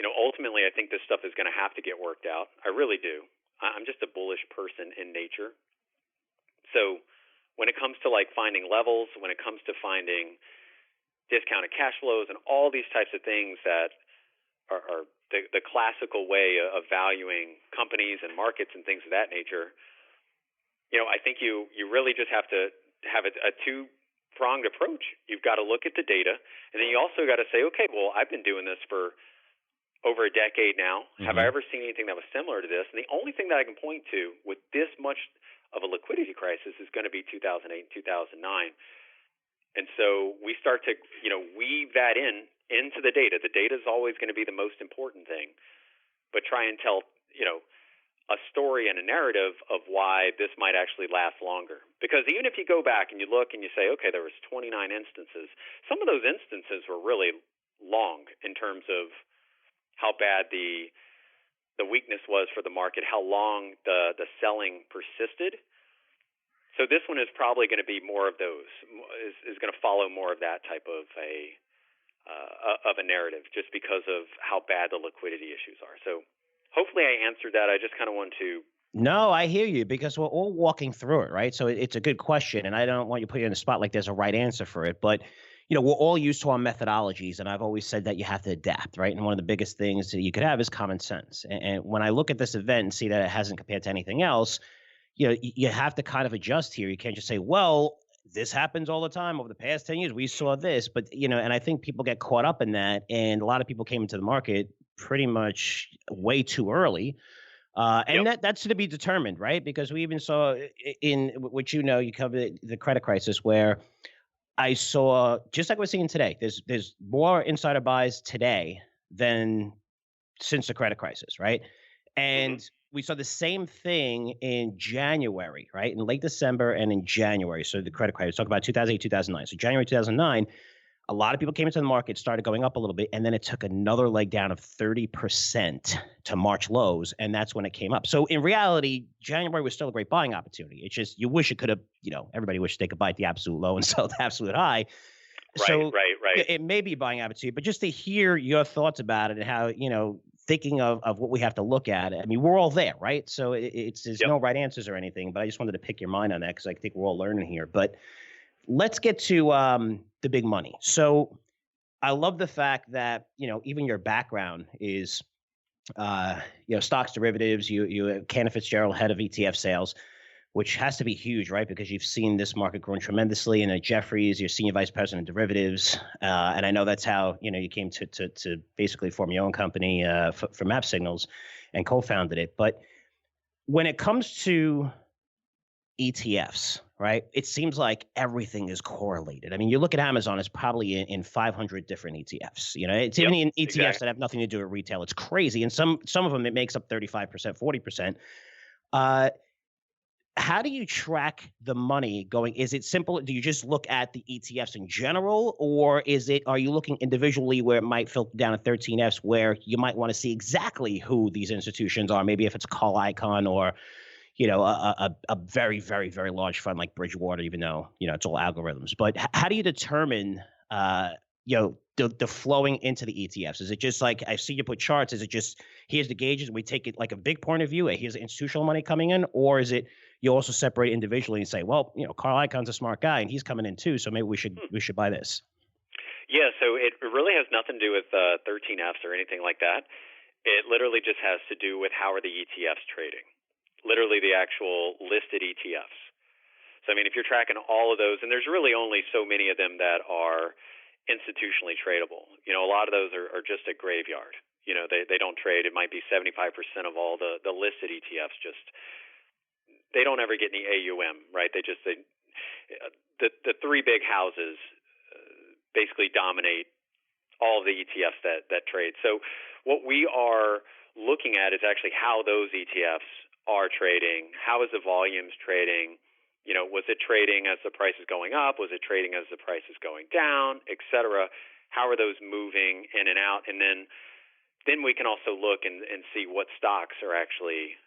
Speaker 3: you know, ultimately, I think this stuff is going to have to get worked out. I really do. I'm just a bullish person in nature. So when it comes to like finding levels, when it comes to finding discounted cash flows and all these types of things that are the classical way of valuing companies and markets and things of that nature, you know, I think you really just have to have a two-pronged approach. You've got to look at the data, and then you also got to say, okay, well, I've been doing this for over a decade now. Mm-hmm. Have I ever seen anything that was similar to this? And the only thing that I can point to with this much of a liquidity crisis is going to be 2008 and 2009. And so we start to, you know, weave that into the data. The data is always going to be the most important thing, but try and tell, you know, a story and a narrative of why this might actually last longer. Because even if you go back and you look and you say, okay, there was 29 instances, some of those instances were really long in terms of how bad the weakness was for the market, how long the selling persisted. So this one is probably going to be more of those, is going to follow more of that type of a narrative, just because of how bad the liquidity issues are. So hopefully I answered that. I just kind of want to.
Speaker 2: No, I hear you, because we're all walking through it, right? So it's a good question, and I don't want you to put you in the spot like there's a right answer for it, but you know, we're all used to our methodologies, and I've always said that you have to adapt, right? And one of the biggest things that you could have is common sense. And when I look at this event and see that it hasn't compared to anything else, you know, you have to kind of adjust here. You can't just say, well, this happens all the time. Over the past 10 years, we saw this. But, you know, and I think people get caught up in that, and a lot of people came into the market pretty much way too early. And that's to be determined, right? Because we even saw in which, you know, you covered the credit crisis, where I saw, just like we're seeing today, there's more insider buys today than since the credit crisis, right? And we saw the same thing in January, right? In late December and in January. So the credit crisis, talk about 2008, 2009. So January 2009, a lot of people came into the market, started going up a little bit, and then it took another leg down of 30% to March lows, and that's when it came up. So in reality, January was still a great buying opportunity. It's just, you wish it could have, you know, everybody wished they could buy at the absolute low and sell at the absolute high.
Speaker 3: Right.
Speaker 2: It may be a buying opportunity, but just to hear your thoughts about it and how, you know, thinking of what we have to look at. I mean, we're all there, right? So there's no right answers or anything, but I just wanted to pick your mind on that, because I think we're all learning here. But let's get to the big money. So I love the fact that, you know, even your background is, you know, stocks, derivatives, you Cantor Fitzgerald, head of ETF sales, which has to be huge, right? Because you've seen this market growing tremendously. And at Jefferies, you're senior vice president of derivatives. And I know that's how, you know, you came to basically form your own company for Mapsignals and co-founded it. But when it comes to ETFs, right, it seems like everything is correlated. I mean, you look at Amazon, it's probably in 500 different ETFs. You know, it's even in ETFs that have nothing to do with retail. It's crazy. And some of them, it makes up 35%, 40%. How do you track the money going? Is it simple? Do you just look at the ETFs in general, or are you looking individually where it might filter down to 13Fs, where you might want to see exactly who these institutions are? Maybe if it's a call icon, or, you know, a very, very, very large fund like Bridgewater, even though, you know, it's all algorithms. But how do you determine, you know, the flowing into the ETFs? Is it just like, I see you put charts, is it just, here's the gauges, and we take it like a big point of view, here's the institutional money coming in? Or is it, you also separate individually and say, well, you know, Carl Icahn's a smart guy and he's coming in too, so maybe we should buy this?
Speaker 3: Yeah, so it really has nothing to do with 13Fs or anything like that. It literally just has to do with how are the ETFs trading, literally the actual listed ETFs. So, I mean, if you're tracking all of those, and there's really only so many of them that are institutionally tradable. You know, a lot of those are just a graveyard. You know, they don't trade. It might be 75% of all the listed ETFs just, they don't ever get any AUM, right? They the three big houses basically dominate all of the ETFs that trade. So what we are looking at is actually how those ETFs are trading. How is the volumes trading? Was it trading as the price is going up? Was it trading as the price is going down, et cetera? How are those moving in and out? And then we can also look and see what stocks are actually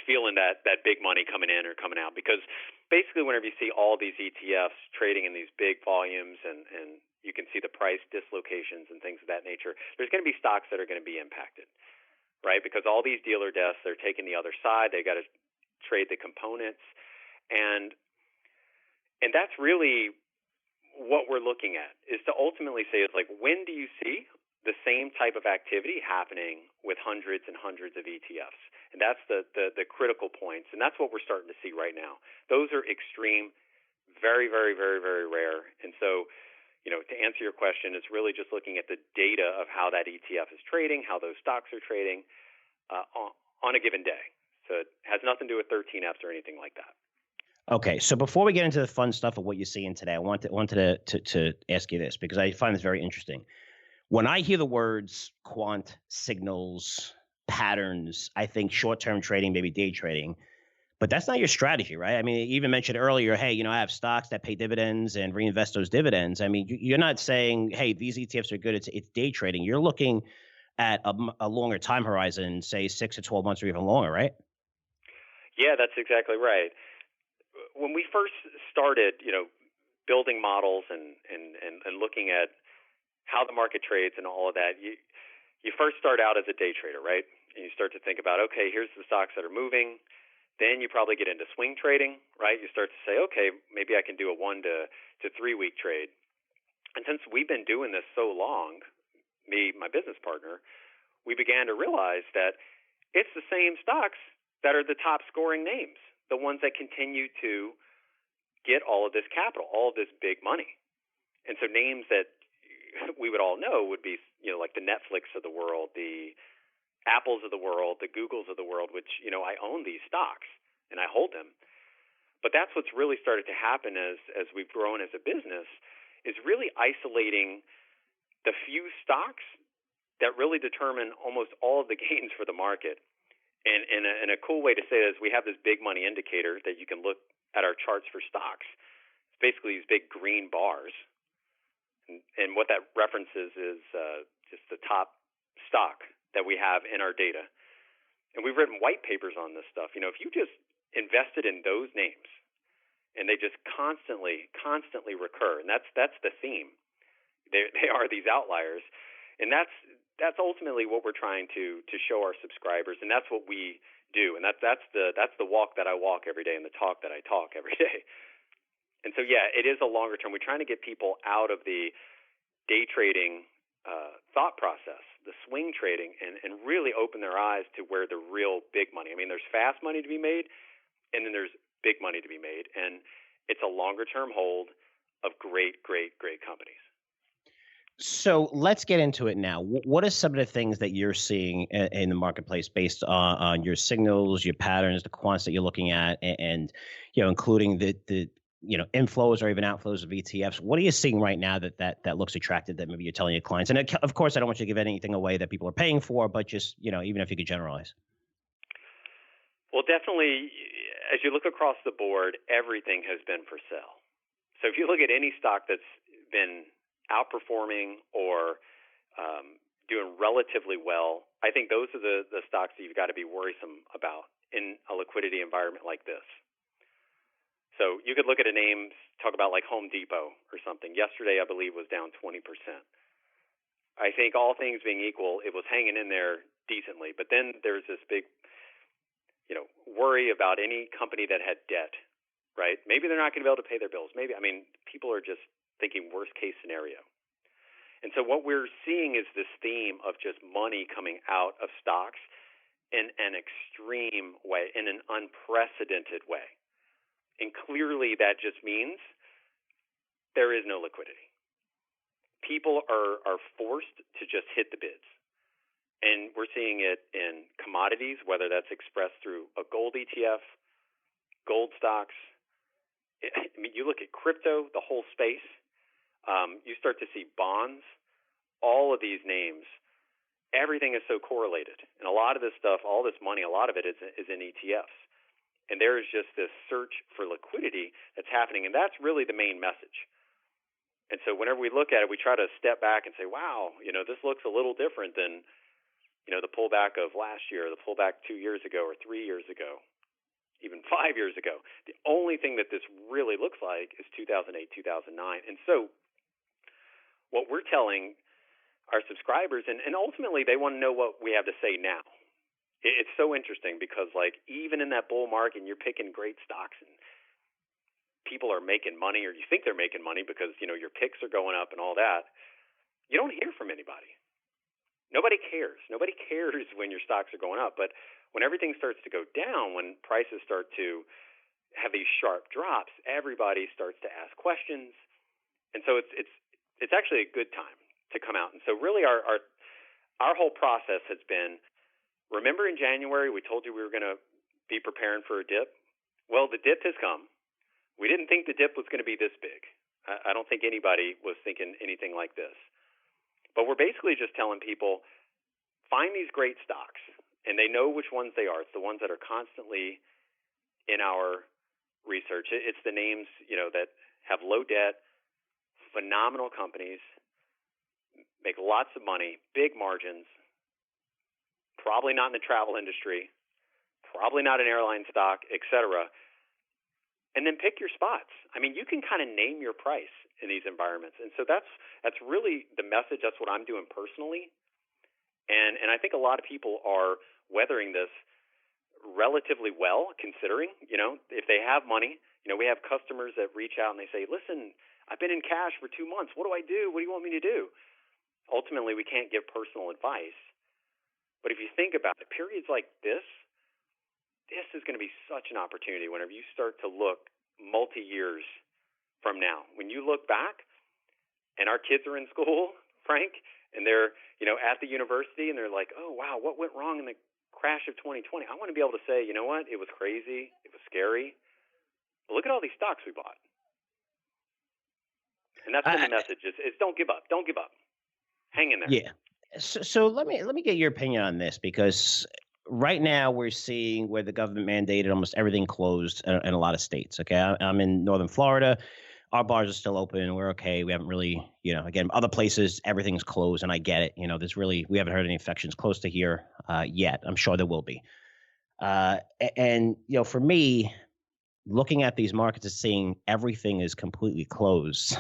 Speaker 3: feeling that big money coming in or coming out. Because basically whenever you see all these ETFs trading in these big volumes and you can see the price dislocations and things of that nature, there's going to be stocks that are going to be impacted, right? Because all these dealer desks, they're taking the other side. They got to trade the components. And that's really what we're looking at, is to ultimately say, it's like, when do you see the same type of activity happening with hundreds and hundreds of ETFs? And that's the critical points. And that's what we're starting to see right now. Those are extreme, very, very, very, very rare. And so, to answer your question, it's really just looking at the data of how that ETF is trading, how those stocks are trading on a given day. So it has nothing to do with 13Fs or anything like that.
Speaker 2: Okay, so before we get into the fun stuff of what you're seeing today, I wanted to ask you this, because I find this very interesting. When I hear the words quant, signals, patterns, I think short-term trading, maybe day trading, but that's not your strategy, right? I mean, you even mentioned earlier, hey, I have stocks that pay dividends and reinvest those dividends. I mean, you're not saying, hey, these ETFs are good. It's day trading. You're looking at a longer time horizon, say 6 to 12 months or even longer, right?
Speaker 3: Yeah, that's exactly right. When we first started, building models and looking at how the market trades and all of that, you first start out as a day trader, right? And you start to think about, okay, here's the stocks that are moving. Then you probably get into swing trading, right? You start to say, okay, maybe I can do a 1 to 3 week trade. And since we've been doing this so long, me, my business partner, we began to realize that it's the same stocks that are the top scoring names, the ones that continue to get all of this capital, all of this big money. And so names that we would all know would be, like the Netflix of the world, the Apples of the world, the Googles of the world, which, I own these stocks and I hold them. But that's what's really started to happen as we've grown as a business, is really isolating the few stocks that really determine almost all of the gains for the market. And a cool way to say it is, we have this big money indicator that you can look at our charts for stocks. It's basically these big green bars. And what that references is just the top stock that we have in our data. And we've written white papers on this stuff. If you just invested in those names and they just constantly recur, and that's the theme. They are these outliers. And that's ultimately what we're trying to show our subscribers, and that's what we do. And that's the walk that I walk every day and the talk that I talk every day. And so, yeah, it is a longer term. We're trying to get people out of the day trading thought process, the swing trading, and really open their eyes to where the real big money. I mean, there's fast money to be made, and then there's big money to be made. And it's a longer term hold of great, great, great companies.
Speaker 2: So let's get into it now. What are some of the things that you're seeing in the marketplace based on your signals, your patterns, the quants that you're looking at, and including the inflows or even outflows of ETFs? What are you seeing right now that looks attractive that maybe you're telling your clients? And of course, I don't want you to give anything away that people are paying for, but just even if you could generalize.
Speaker 3: Well, definitely, as you look across the board, everything has been for sale. So if you look at any stock that's been outperforming or doing relatively well, I think those are the stocks that you've got to be worrisome about in a liquidity environment like this. So you could look at a name, talk about like Home Depot or something. Yesterday, I believe, was down 20%. I think all things being equal, it was hanging in there decently. But then there's this big, worry about any company that had debt, right? Maybe they're not going to be able to pay their bills. People are just thinking worst case scenario. And so what we're seeing is this theme of just money coming out of stocks in an extreme way, in an unprecedented way. And clearly that just means there is no liquidity. People are forced to just hit the bids. And we're seeing it in commodities, whether that's expressed through a gold ETF, gold stocks, I mean, you look at crypto, the whole space. You start to see bonds, all of these names. Everything is so correlated, and a lot of this stuff, all this money, a lot of it is in ETFs. And there is just this search for liquidity that's happening, and that's really the main message. And so whenever we look at it, we try to step back and say, wow, this looks a little different than, the pullback of last year, the pullback 2 years ago or 3 years ago, even 5 years ago. The only thing that this really looks like is 2008, 2009. And so what we're telling our subscribers, and ultimately they want to know what we have to say now. It's so interesting because, even in that bull market, and you're picking great stocks, and people are making money, or you think they're making money because, your picks are going up and all that, you don't hear from anybody. Nobody cares. Nobody cares when your stocks are going up. But when everything starts to go down, when prices start to have these sharp drops, everybody starts to ask questions. And so it's actually a good time to come out. And so really our whole process has been, remember in January we told you we were going to be preparing for a dip? Well, the dip has come. We didn't think the dip was going to be this big. I don't think anybody was thinking anything like this. But we're basically just telling people, find these great stocks, and they know which ones they are. It's the ones that are constantly in our research. It's the names, that have low debt, phenomenal companies, make lots of money, big margins, probably not in the travel industry, probably not an airline stock, etc. And then pick your spots. I mean, you can kind of name your price in these environments. And so that's really the message. That's what I'm doing personally. And I think a lot of people are weathering this relatively well, considering, if they have money. We have customers that reach out and they say, listen, I've been in cash for 2 months. What do I do? What do you want me to do? Ultimately, we can't give personal advice. But if you think about it, periods like this is going to be such an opportunity whenever you start to look multi-years from now. When you look back and our kids are in school, Frank, and they're, at the university and they're like, oh, wow, what went wrong in the crash of 2020? I want to be able to say, you know what? It was crazy. It was scary. But look at all these stocks we bought. And that's been the message is don't give up. Don't give up. Hang in there.
Speaker 2: Yeah. So let me get your opinion on this, because right now we're seeing where the government mandated almost everything closed in a lot of states. Okay, I'm in northern Florida. Our bars are still open. We're okay. We haven't really, again, other places, everything's closed, and I get it. We haven't heard any infections close to here yet. I'm sure there will be. And for me, looking at these markets and seeing everything is completely closed,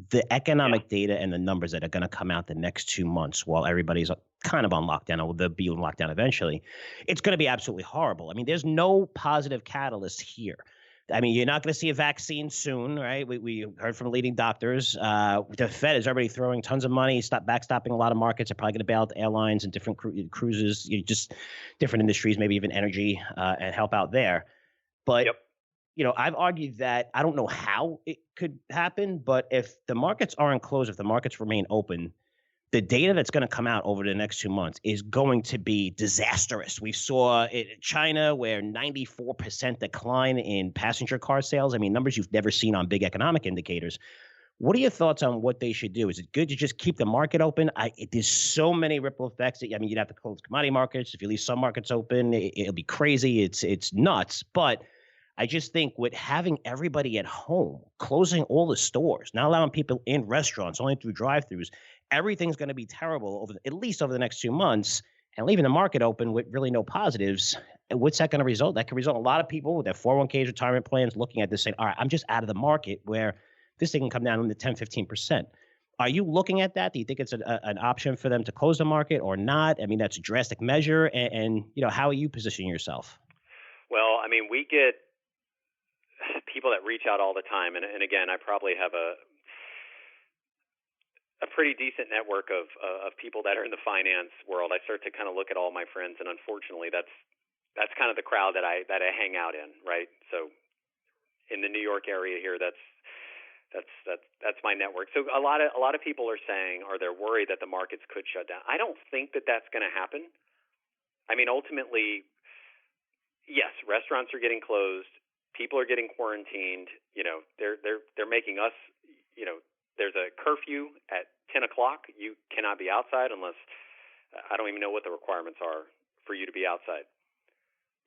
Speaker 2: the economic data and the numbers that are going to come out the next 2 months while everybody's kind of on lockdown, or they'll be on lockdown eventually, it's going to be absolutely horrible. I mean, there's no positive catalyst here. I mean, you're not going to see a vaccine soon, right? We heard from leading doctors. The Fed is already throwing tons of money, backstopping a lot of markets. They're probably going to bail out the airlines and different cruises, just different industries, maybe even energy, and help out there. But I've argued that I don't know how it could happen, but if the markets aren't closed, if the markets remain open, the data that's going to come out over the next 2 months is going to be disastrous. We saw it in China where 94% decline in passenger car sales. I mean, numbers you've never seen on big economic indicators. What are your thoughts on what they should do? Is it good to just keep the market open? There's so many ripple effects. I mean, you'd have to close commodity markets. If you leave some markets open, it'll be crazy. It's nuts. But I just think with having everybody at home, closing all the stores, not allowing people in restaurants, only through drive-thrus, everything's going to be terrible at least over the next 2 months, and leaving the market open with really no positives. And what's that going to result? That could result in a lot of people with their 401ks, retirement plans looking at this saying, all right, I'm just out of the market, where this thing can come down to 10, 15%. Are you looking at that? Do you think it's an option for them to close the market or not? I mean, that's a drastic measure. And how are you positioning yourself?
Speaker 3: Well, I mean, we get people that reach out all the time. And again, I probably have a pretty decent network of people that are in the finance world. I start to kind of look at all my friends, and unfortunately, that's kind of the crowd that I hang out in, right? So, in the New York area here, that's my network. So a lot of people are saying, or they're worried that the markets could shut down. I don't think that that's going to happen. I mean, ultimately, yes, restaurants are getting closed. People are getting quarantined. They're making us, there's a curfew at 10 o'clock. You cannot be outside unless, I don't even know what the requirements are for you to be outside.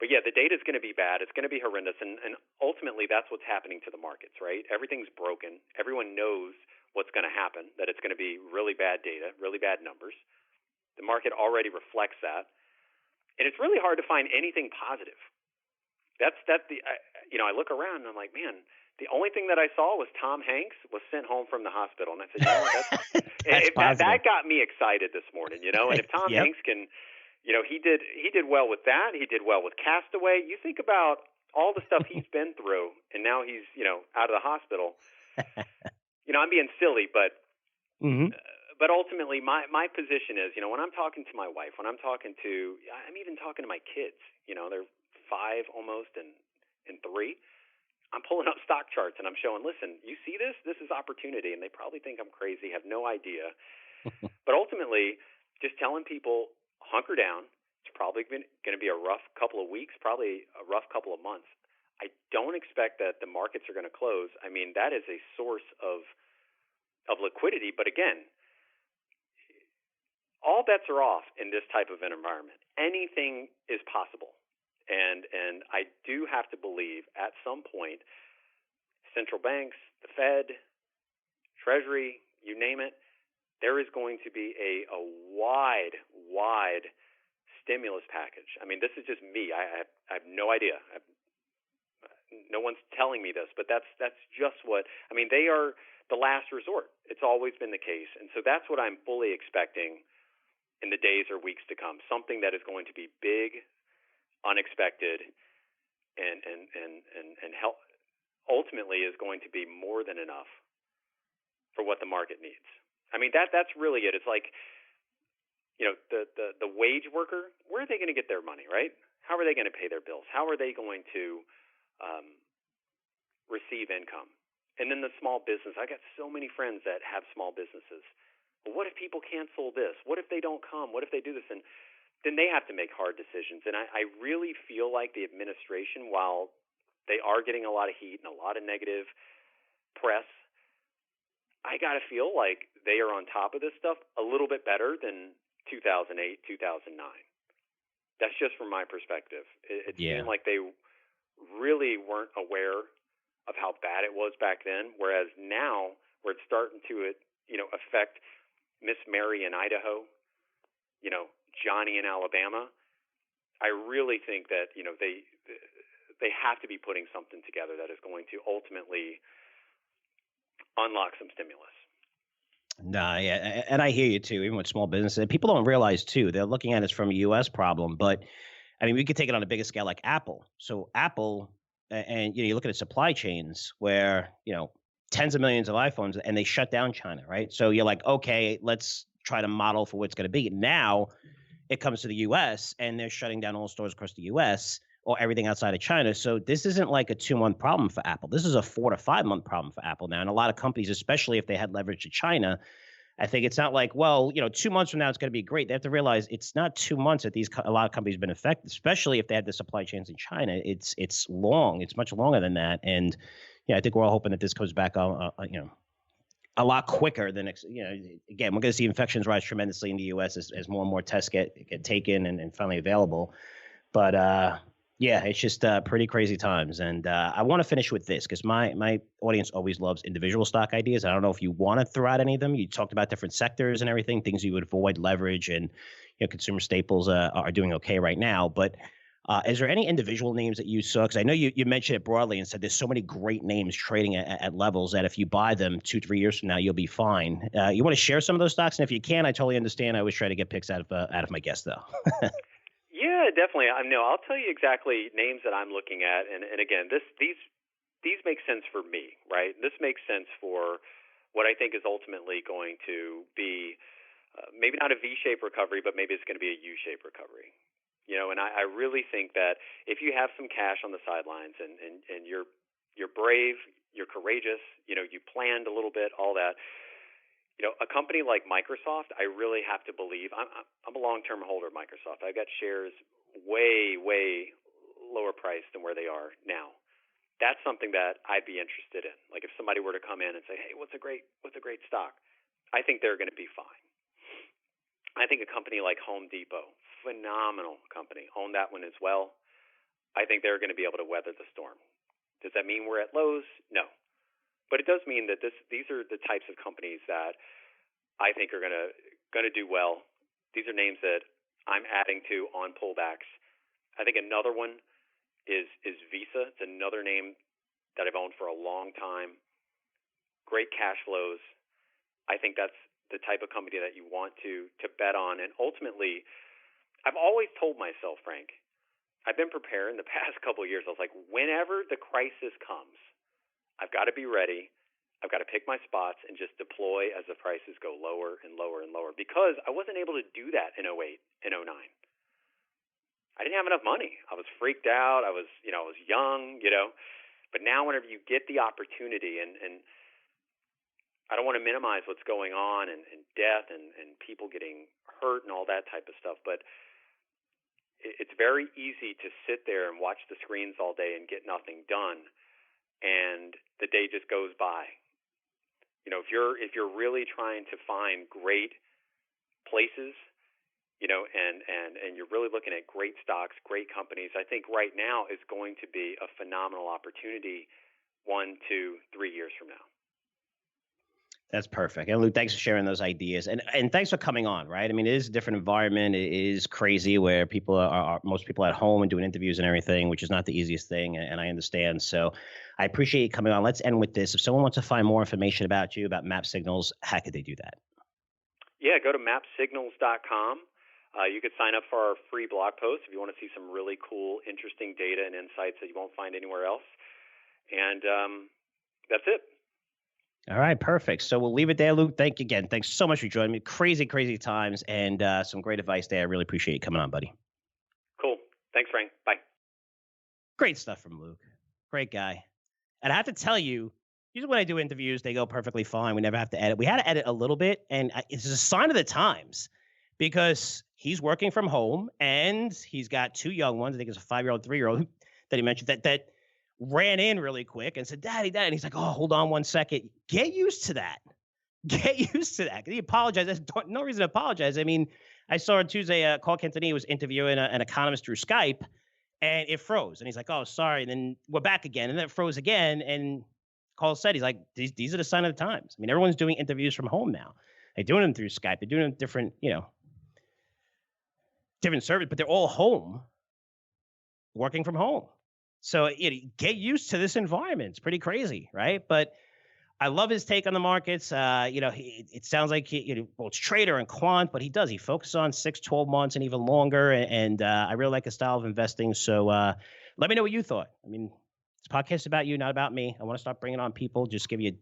Speaker 3: But yeah, the data is going to be bad. It's going to be horrendous. And ultimately, that's what's happening to the markets, right? Everything's broken. Everyone knows what's going to happen, that it's going to be really bad data, really bad numbers. The market already reflects that. And it's really hard to find anything positive. I look around and I'm like, man, the only thing that I saw was Tom Hanks was sent home from the hospital. And I said, that got me excited this morning, and if Tom Hanks can, he did well with that. He did well with Castaway. You think about all the stuff he's been through, and now he's, out of the hospital. I'm being silly, but but ultimately my position is, when I'm talking to my wife, I'm even talking to my kids, they're 5 almost and 3. I'm pulling up stock charts and I'm showing, listen, you see this? This is opportunity. And they probably think I'm crazy, have no idea. But ultimately, just telling people, hunker down. It's probably going to be a rough couple of weeks, probably a rough couple of months. I don't expect that the markets are going to close. I mean, that is a source of liquidity. But again, all bets are off in this type of an environment. Anything is possible. And I do have to believe at some point, central banks, the Fed, Treasury, you name it, there is going to be a wide stimulus package. I mean, this is just me. I have no idea. No one's telling me this, but that's just what – I mean, they are the last resort. It's always been the case. And so that's what I'm fully expecting in the days or weeks to come, something that is going to be big, unexpected, and help ultimately is going to be more than enough for what the market needs. I mean, that's really it. It's like, the wage worker, where are they going to get their money, right? How are they going to pay their bills? How are they going to receive income? And then the small business. I got so many friends that have small businesses. Well, what if people cancel this? What if they don't come? What if they do this? And then they have to make hard decisions. And I really feel like the administration, while they are getting a lot of heat and a lot of negative press, I got to feel like they are on top of this stuff a little bit better than 2008, 2009. That's just from my perspective. It seemed like they really weren't aware of how bad it was back then, whereas now where it's starting to affect Miss Mary in Idaho, Johnny in Alabama, I really think that they have to be putting something together that is going to ultimately unlock some stimulus.
Speaker 2: No, yeah, and I hear you too. Even with small businesses, people don't realize too. They're looking at it from a U.S. problem, but I mean, we could take it on a bigger scale, like Apple. So Apple, and you look at its supply chains where tens of millions of iPhones, and they shut down China, right? So you're like, okay, let's try to model for what it's going to be. Now it comes to the U.S. and they're shutting down all stores across the U.S. or everything outside of China. So this isn't like a 2-month problem for Apple. This is a 4 to 5 month problem for Apple now. And a lot of companies, especially if they had leverage to China, I think it's not like, well, 2 months from now it's going to be great. They have to realize it's not 2 months that a lot of companies have been affected, especially if they had the supply chains in China. It's long. It's much longer than that. And I think we're all hoping that this comes back on, a lot quicker than, again, we're going to see infections rise tremendously in the U.S. as more and more tests get taken and finally available. But it's just pretty crazy times. And I want to finish with this because my audience always loves individual stock ideas. I don't know if you want to throw out any of them. You talked about different sectors and everything, things you would avoid, leverage, and consumer staples are doing okay right now. But is there any individual names that you saw? Because I know you mentioned it broadly and said there's so many great names trading at levels that if you buy them 2-3 years from now, you'll be fine. You want to share some of those stocks? And if you can, I totally understand. I always try to get picks out of my guests, though.
Speaker 3: Yeah, definitely. I'll tell you exactly names that I'm looking at. And again, these make sense for me, right? This makes sense for what I think is ultimately going to be maybe not a V-shaped recovery, but maybe it's going to be a U-shaped recovery. And I really think that if you have some cash on the sidelines and you're brave, you're courageous, you planned a little bit, all that, a company like Microsoft, I really have to believe. I'm a long-term holder of Microsoft. I've got shares way, way lower priced than where they are now. that's something that I'd be interested in. Like if somebody were to come in and say, hey, what's a great stock? I think they're going to be fine. I think a company like Home Depot, phenomenal company, own that one as well. I think they're going to be able to weather the storm. Does that mean we're at lows? No. But it does mean that these are the types of companies that I think are going to do well. These are names that I'm adding to on pullbacks. I think another one is Visa. It's another name that I've owned for a long time. Great cash flows. I think that's the type of company that you want to bet on. And ultimately, I've always told myself, Frank, I've been preparing the past couple of years. I was like, whenever the crisis comes, I've got to be ready. I've got to pick my spots and just deploy as the prices go lower and lower and lower, because I wasn't able to do that in 08 and 09. I didn't have enough money. I was freaked out. I was young, But now whenever you get the opportunity, and I don't want to minimize what's going on and death and people getting hurt and all that type of stuff, but it's very easy to sit there and watch the screens all day and get nothing done, and the day just goes by. If you're really trying to find great places, and you're really looking at great stocks, great companies, I think right now is going to be a phenomenal opportunity 1, 2, 3 years from now.
Speaker 2: That's perfect. And Luke, thanks for sharing those ideas. And thanks for coming on, right? I mean, it is a different environment. It is crazy where people are most people at home and doing interviews and everything, which is not the easiest thing. And I understand. So I appreciate you coming on. Let's end with this. If someone wants to find more information about you, about Mapsignals, how could they do that?
Speaker 3: Yeah, go to mapsignals.com. You could sign up for our free blog post if you want to see some really cool, interesting data and insights that you won't find anywhere else. And that's it.
Speaker 2: All right, perfect. So we'll leave it there, Luke. Thank you again. Thanks so much for joining me. Crazy, crazy times, and some great advice there. I really appreciate you coming on, buddy.
Speaker 3: Cool. Thanks, Frank. Bye.
Speaker 2: Great stuff from Luke. Great guy. And I have to tell you, usually when I do interviews, they go perfectly fine. We never have to edit. We had to edit a little bit, and it's a sign of the times because he's working from home, and he's got 2 young ones. I think it's a 5-year-old, 3-year-old that he mentioned that ran in really quick and said, Daddy. And he's like, oh, hold on 1 second. Get used to that. Get used to that. He apologized. There's no reason to apologize. I mean, I saw on Tuesday, Carl Quintanilla was interviewing an economist through Skype, and it froze. And he's like, oh, sorry. And then we're back again. And then it froze again. And Carl said, he's like, these are the sign of the times. I mean, everyone's doing interviews from home now. They're doing them through Skype. They're doing them different service, but they're all home, working from home. So get used to this environment. It's pretty crazy, right? But I love his take on the markets. It sounds like it's trader and quant, but he focuses on 6, 12 months and even longer. And I really like his style of investing. So let me know what you thought. I mean, this podcast is about you, not about me. I want to start bringing on people, just give you,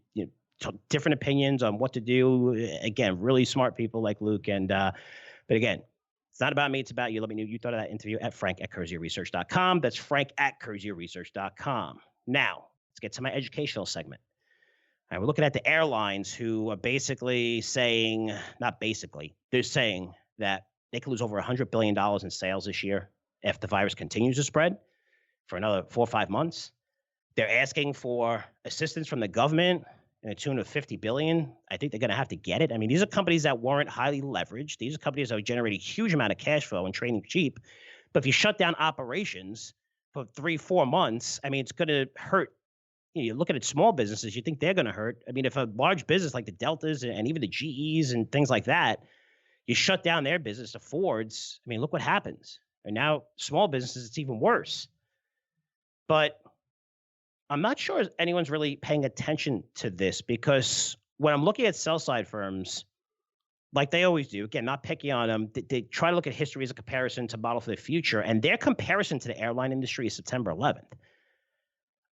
Speaker 2: different opinions on what to do. Again, really smart people like Luke. And but again, it's not about me. It's about you. Let me know what you thought of that interview at frank@CurzioResearch.com. That's frank@CurzioResearch.com. Now, let's get to my educational segment. All right, we're looking at the airlines who are basically saying, they're saying that they could lose over $100 billion in sales this year if the virus continues to spread for another 4 or 5 months. They're asking for assistance from the government in a tune of $50 billion. I think they're going to have to get it. I mean, these are companies that weren't highly leveraged. These are companies that are generating a huge amount of cash flow and trading cheap. But if you shut down operations for 3-4 months, I mean, it's going to hurt. You look at small businesses, you think they're going to hurt. I mean, if a large business like the Deltas and even the GEs and things like that, you shut down their business, the Fords, I mean, look what happens. And now small businesses, it's even worse. But I'm not sure anyone's really paying attention to this, because when I'm looking at sell-side firms, like they always do, again, not picky on them, they try to look at history as a comparison to model for the future, and their comparison to the airline industry is September 11th.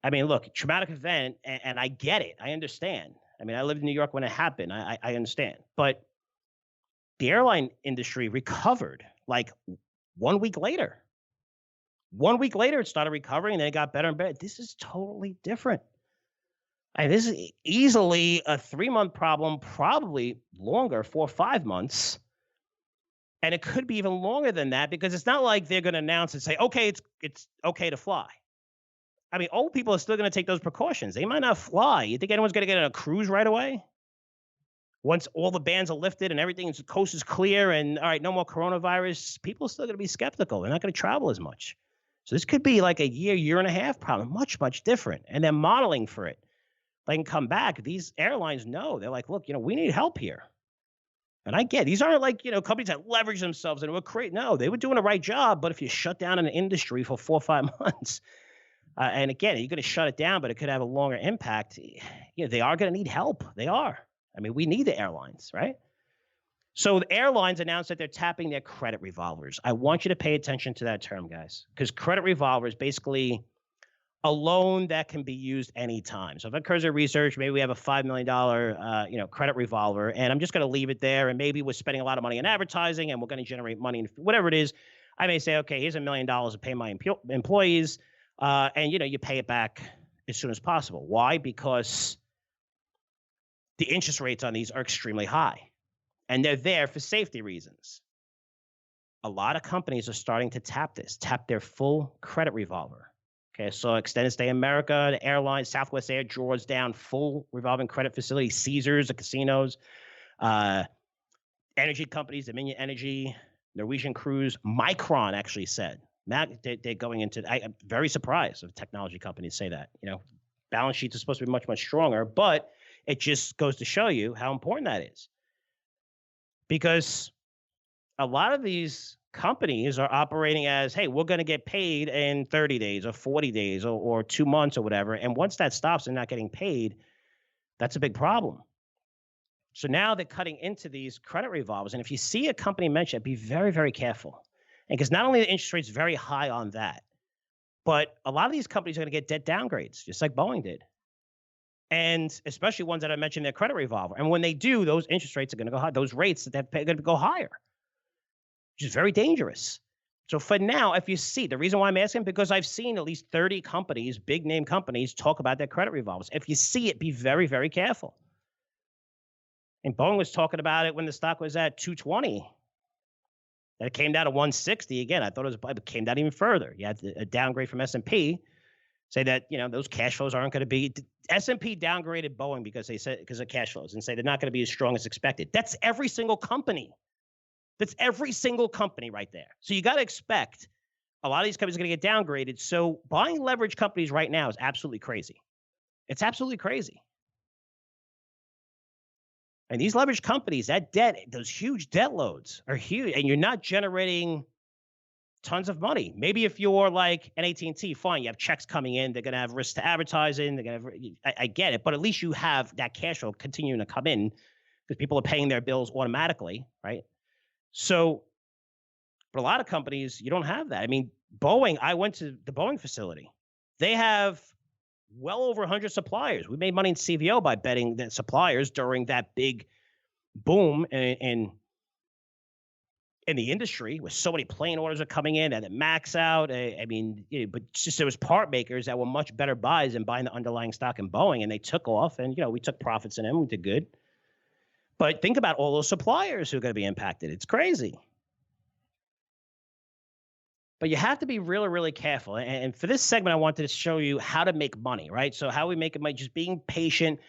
Speaker 2: I mean, look, traumatic event, and I get it. I understand. I mean, I lived in New York when it happened. I understand. But the airline industry recovered like 1 week later. 1 week later, it started recovering, and then it got better and better. This is totally different. This is easily a 3-month problem, probably longer, 4 or 5 months. And it could be even longer than that, because it's not like they're going to announce and say, okay, it's okay to fly. I mean, old people are still going to take those precautions. They might not fly. You think anyone's going to get on a cruise right away? Once all the bans are lifted and everything, the coast is clear and, all right, no more coronavirus, people are still going to be skeptical. They're not going to travel as much. So this could be like a year and a half problem, much, much different. And they're modeling for it. They can come back. These airlines know. They're like, look, we need help here. And I get, these aren't like, companies that leverage themselves and were great. No, they were doing the right job. But if you shut down an industry for 4 or 5 months, and again, you're going to shut it down, but it could have a longer impact. They are going to need help. They are. I mean, we need the airlines, right? So the airlines announced that they're tapping their credit revolvers. I want you to pay attention to that term, guys, because credit revolver is basically a loan that can be used anytime. So if at Curzio Research, maybe we have a $5 million, credit revolver, and I'm just going to leave it there, and maybe we're spending a lot of money on advertising, and we're going to generate money, whatever it is. I may say, okay, here's $1 million to pay my employees, and you pay it back as soon as possible. Why? Because the interest rates on these are extremely high. And they're there for safety reasons. A lot of companies are starting to tap their full credit revolver. Okay, so Extended Stay America, the airlines, Southwest Air draws down full revolving credit facility, Caesars, the casinos, energy companies, Dominion Energy, Norwegian Cruise, Micron actually said. They're going into, I'm very surprised if technology companies say that. Balance sheets are supposed to be much, much stronger, but it just goes to show you how important that is. Because a lot of these companies are operating as, hey, we're going to get paid in 30 days or 40 days or 2 months or whatever. And once that stops and not getting paid, that's a big problem. So now they're cutting into these credit revolvers. And if you see a company mention it, be very, very careful. And because not only the interest rate's very high on that, but a lot of these companies are going to get debt downgrades, just like Boeing did. And especially ones that I mentioned their credit revolver. And when they do, those interest rates are going to go high. Those rates that they're going to go higher, which is very dangerous. So for now, if you see, the reason why I'm asking, because I've seen at least 30 companies, big name companies, talk about their credit revolvers. If you see it, be very, very careful. And Boeing was talking about it when the stock was at 220. And it came down to 160 again. I thought it came down even further. You had a downgrade from S&P. Say that, those cash flows aren't going to be. S&P downgraded Boeing because of cash flows and say they're not going to be as strong as expected. That's every single company. That's every single company right there. So you got to expect a lot of these companies are going to get downgraded. So buying leverage companies right now is absolutely crazy. It's absolutely crazy. And these leverage companies, that debt, those huge debt loads are huge, and you're not generating tons of money. Maybe if you're like an AT&T, fine, you have checks coming in. They're going to have risk to advertising. They're going to I get it, but at least you have that cash flow continuing to come in because people are paying their bills automatically, right? So, but a lot of companies, you don't have that. I mean, Boeing, I went to the Boeing facility. They have well over 100 suppliers. We made money in CVO by betting the suppliers during that big boom in the industry, with so many plane orders are coming in and it max out. I mean, but just there was part makers that were much better buys than buying the underlying stock in Boeing, and they took off, and we took profits in them. We did good. But think about all those suppliers who are going to be impacted. It's crazy. But you have to be really, really careful. And for this segment, I wanted to show you how to make money, right? So how we make money, just being patient,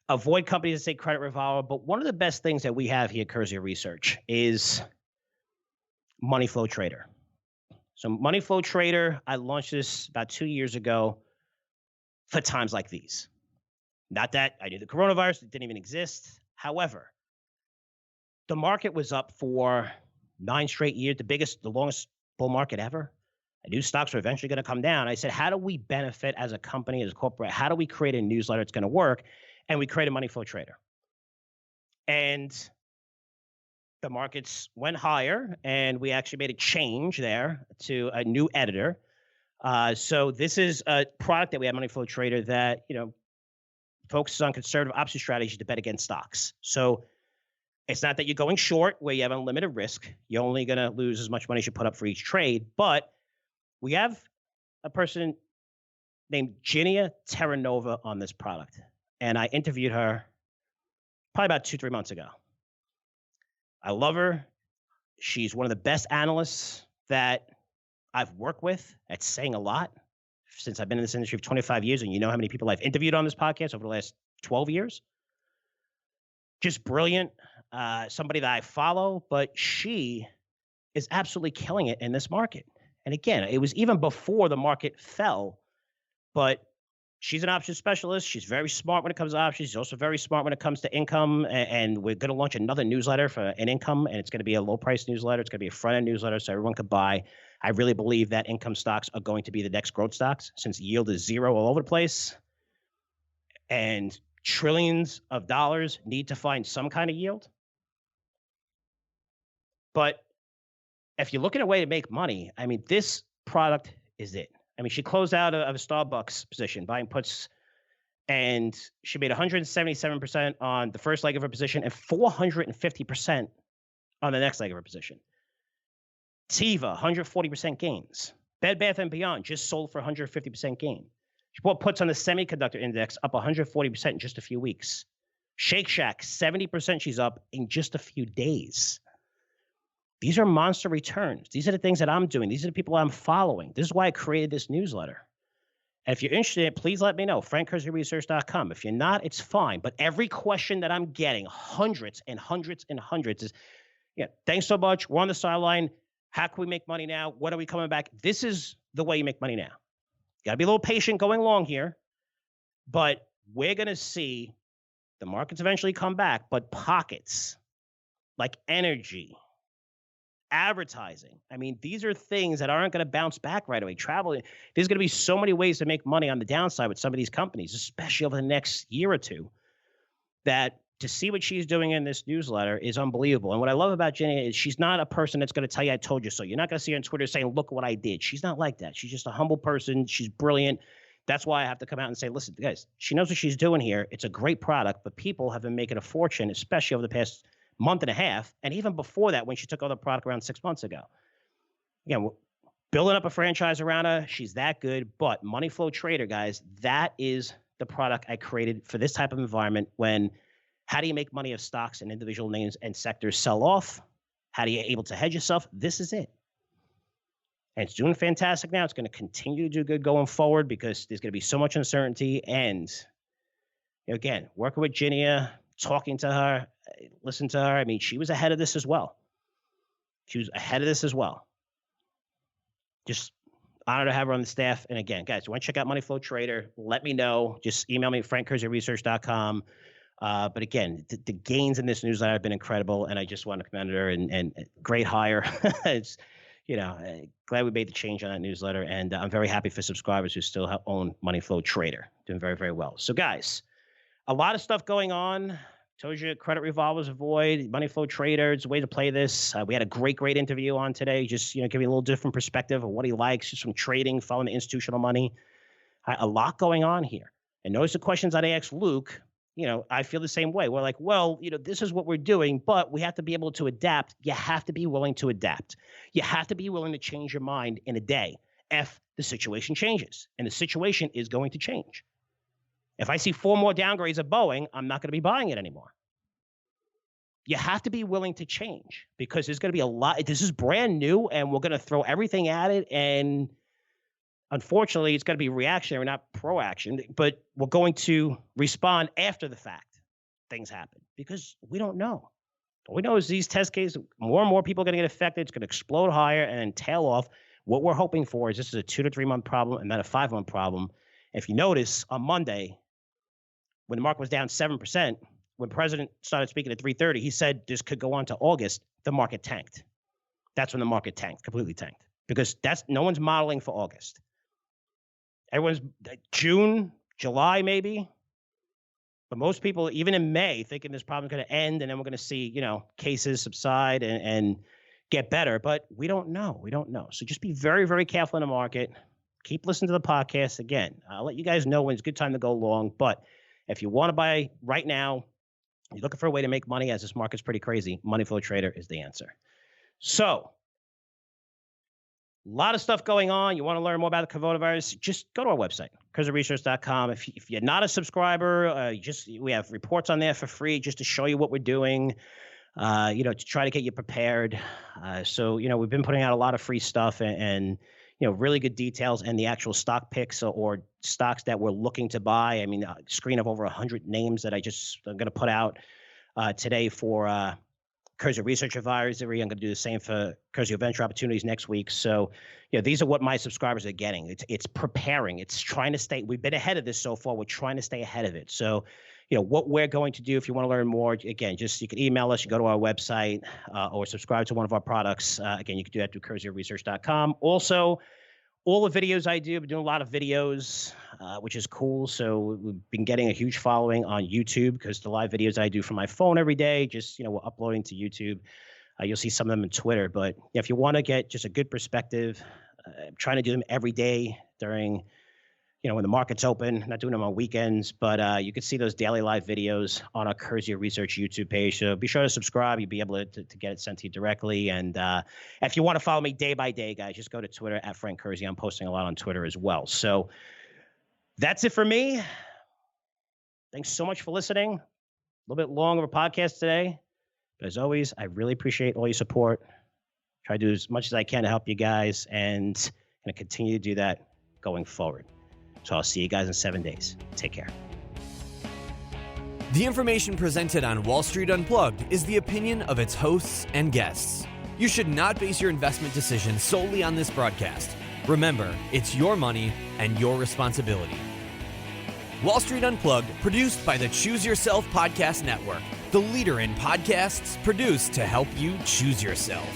Speaker 2: avoid companies that say credit revolver. But one of the best things that we have here at Curzio Research is Money Flow Trader. So Money Flow Trader, I launched this about 2 years ago for times like these. Not that I knew the coronavirus, it didn't even exist. However, the market was up for 9 straight years, the longest bull market ever. I knew stocks were eventually going to come down. I said, how do we benefit as a company, as a corporate? How do we create a newsletter that's going to work? And we created Money Flow Trader. And the markets went higher, and we actually made a change there to a new editor. So this is a product that we have, Money Flow Trader, that focuses on conservative option strategies to bet against stocks. So it's not that you're going short where you have unlimited risk. You're only going to lose as much money as you put up for each trade. But we have a person named Ginia Terranova on this product, and I interviewed her probably about 2-3 months ago. I love her. She's one of the best analysts that I've worked with at saying a lot. since I've been in this industry for 25 years, and you know how many people I've interviewed on this podcast over the last 12 years. Just brilliant. Somebody that I follow, but she is absolutely killing it in this market. And again, it was even before the market fell, but she's an options specialist. She's very smart when it comes to options. She's also very smart when it comes to income. And we're going to launch another newsletter for an income, and it's going to be a low price newsletter. It's going to be a front end newsletter so everyone could buy. I really believe that income stocks are going to be the next growth stocks, since yield is zero all over the place. And trillions of dollars need to find some kind of yield. But if you're looking at a way to make money, I mean, this product is it. I mean, she closed out of a Starbucks position, buying puts, and she made 177% on the first leg of her position and 450% on the next leg of her position. Teva, 140% gains. Bed Bath & Beyond just sold for 150% gain. She bought puts on the semiconductor index, up 140% in just a few weeks. Shake Shack, 70% she's up in just a few days. These are monster returns. These are the things that I'm doing. These are the people I'm following. This is why I created this newsletter. And if you're interested, please let me know. FrankCurzioResearch.com. If you're not, it's fine. But every question that I'm getting, hundreds and hundreds and hundreds, is, yeah, thanks so much. We're on the sideline. How can we make money now? When are we coming back? This is the way you make money now. You got to be a little patient going long here. But we're going to see the markets eventually come back. But pockets like energy, advertising. I mean, these are things that aren't going to bounce back right away. Travel, there's going to be so many ways to make money on the downside with some of these companies, especially over the next year or two, that to see what she's doing in this newsletter is unbelievable. And what I love about Jenny is she's not a person that's going to tell you, I told you so. You're not going to see her on Twitter saying, look what I did. She's not like that. She's just a humble person. She's brilliant. That's why I have to come out and say, listen, guys, she knows what she's doing here. It's a great product, but people have been making a fortune, especially over the past month and a half, and even before that, when she took over the product around 6 months ago. Again, we're building up a franchise around her. She's that good. But Money Flow Trader, guys, that is the product I created for this type of environment. When how do you make money if stocks and individual names and sectors sell off? How do you able to hedge yourself? This is it. And it's doing fantastic now. It's going to continue to do good going forward because there's going to be so much uncertainty. And again, working with Ginia, talking to her, listen to her. I mean, she was ahead of this as well. Just honored to have her on the staff. And again, guys, you want to check out Money Flow Trader, let me know. Just email me at FrankCurzioResearch.com. But again, the gains in this newsletter have been incredible, and I just want to commend her and great hire. It's, glad we made the change on that newsletter, and I'm very happy for subscribers who still own Money Flow Trader. Doing very, very well. So guys, a lot of stuff going on. Told you credit revolvers avoid, Money Flow Trader. It's a way to play this. We had a great interview on today. Just, give you a little different perspective of what he likes, just from trading, following the institutional money. A lot going on here. And notice the questions that I asked Luke. I feel the same way. We're like, well, this is what we're doing, but we have to be able to adapt. You have to be willing to adapt. You have to be willing to change your mind in a day if the situation changes. And the situation is going to change. If I see 4 more downgrades of Boeing, I'm not going to be buying it anymore. You have to be willing to change because there's going to be a lot. This is brand new, and we're going to throw everything at it. And unfortunately, it's going to be reactionary, not proaction. But we're going to respond after the fact things happen because we don't know. All we know is these test cases, more and more people are going to get affected. It's going to explode higher and then tail off. What we're hoping for is this is a 2 to 3 month problem and not a 5-month problem. If you notice, on Monday, when the market was down 7%, when President started speaking at 3:30, he said this could go on to August. The market tanked. That's when the market tanked, completely tanked, because no one's modeling for August. Everyone's June, July, maybe. But most people, even in May, thinking this problem's going to end and then we're going to see, cases subside and get better. But we don't know. We don't know. So just be very, very careful in the market. Keep listening to the podcast. Again, I'll let you guys know when it's a good time to go long. But if you want to buy right now, you're looking for a way to make money as this market's pretty crazy, Money Flow Trader is the answer. So, a lot of stuff going on. You want to learn more about the coronavirus, just go to our website, CurzioResearch.com. If you're not a subscriber, we have reports on there for free just to show you what we're doing, to try to get you prepared. So, we've been putting out a lot of free stuff and really good details and the actual stock picks or stocks that we're looking to buy. I mean, a screen of over 100 names that I'm going to put out today for Curzio Research Advisory. I'm going to do the same for Curzio Venture Opportunities next week. So, these are what my subscribers are getting. It's preparing. It's trying to stay. We've been ahead of this so far. We're trying to stay ahead of it. So, what we're going to do, if you want to learn more, again, you can email us, you go to our website or subscribe to one of our products. Again, you can do that through CurzioResearch.com. Also, all the videos I do, I've been doing a lot of videos, which is cool. So we've been getting a huge following on YouTube because the live videos I do from my phone every day, we're uploading to YouTube. You'll see some of them on Twitter. But if you want to get just a good perspective, I'm trying to do them every day during when the market's open, not doing them on weekends, but you can see those daily live videos on our Curzio Research YouTube page. So be sure to subscribe. You'll be able to get it sent to you directly. And if you want to follow me day by day, guys, just go to Twitter at Frank Curzio. I'm posting a lot on Twitter as well. So that's it for me. Thanks so much for listening. A little bit long of a podcast today, but as always, I really appreciate all your support. Try to do as much as I can to help you guys, and I'm going to continue to do that going forward. So I'll see you guys in 7 days. Take care.
Speaker 1: The information presented on Wall Street Unplugged is the opinion of its hosts and guests. You should not base your investment decisions solely on this broadcast. Remember, it's your money and your responsibility. Wall Street Unplugged, produced by the Choose Yourself Podcast Network, the leader in podcasts produced to help you choose yourself.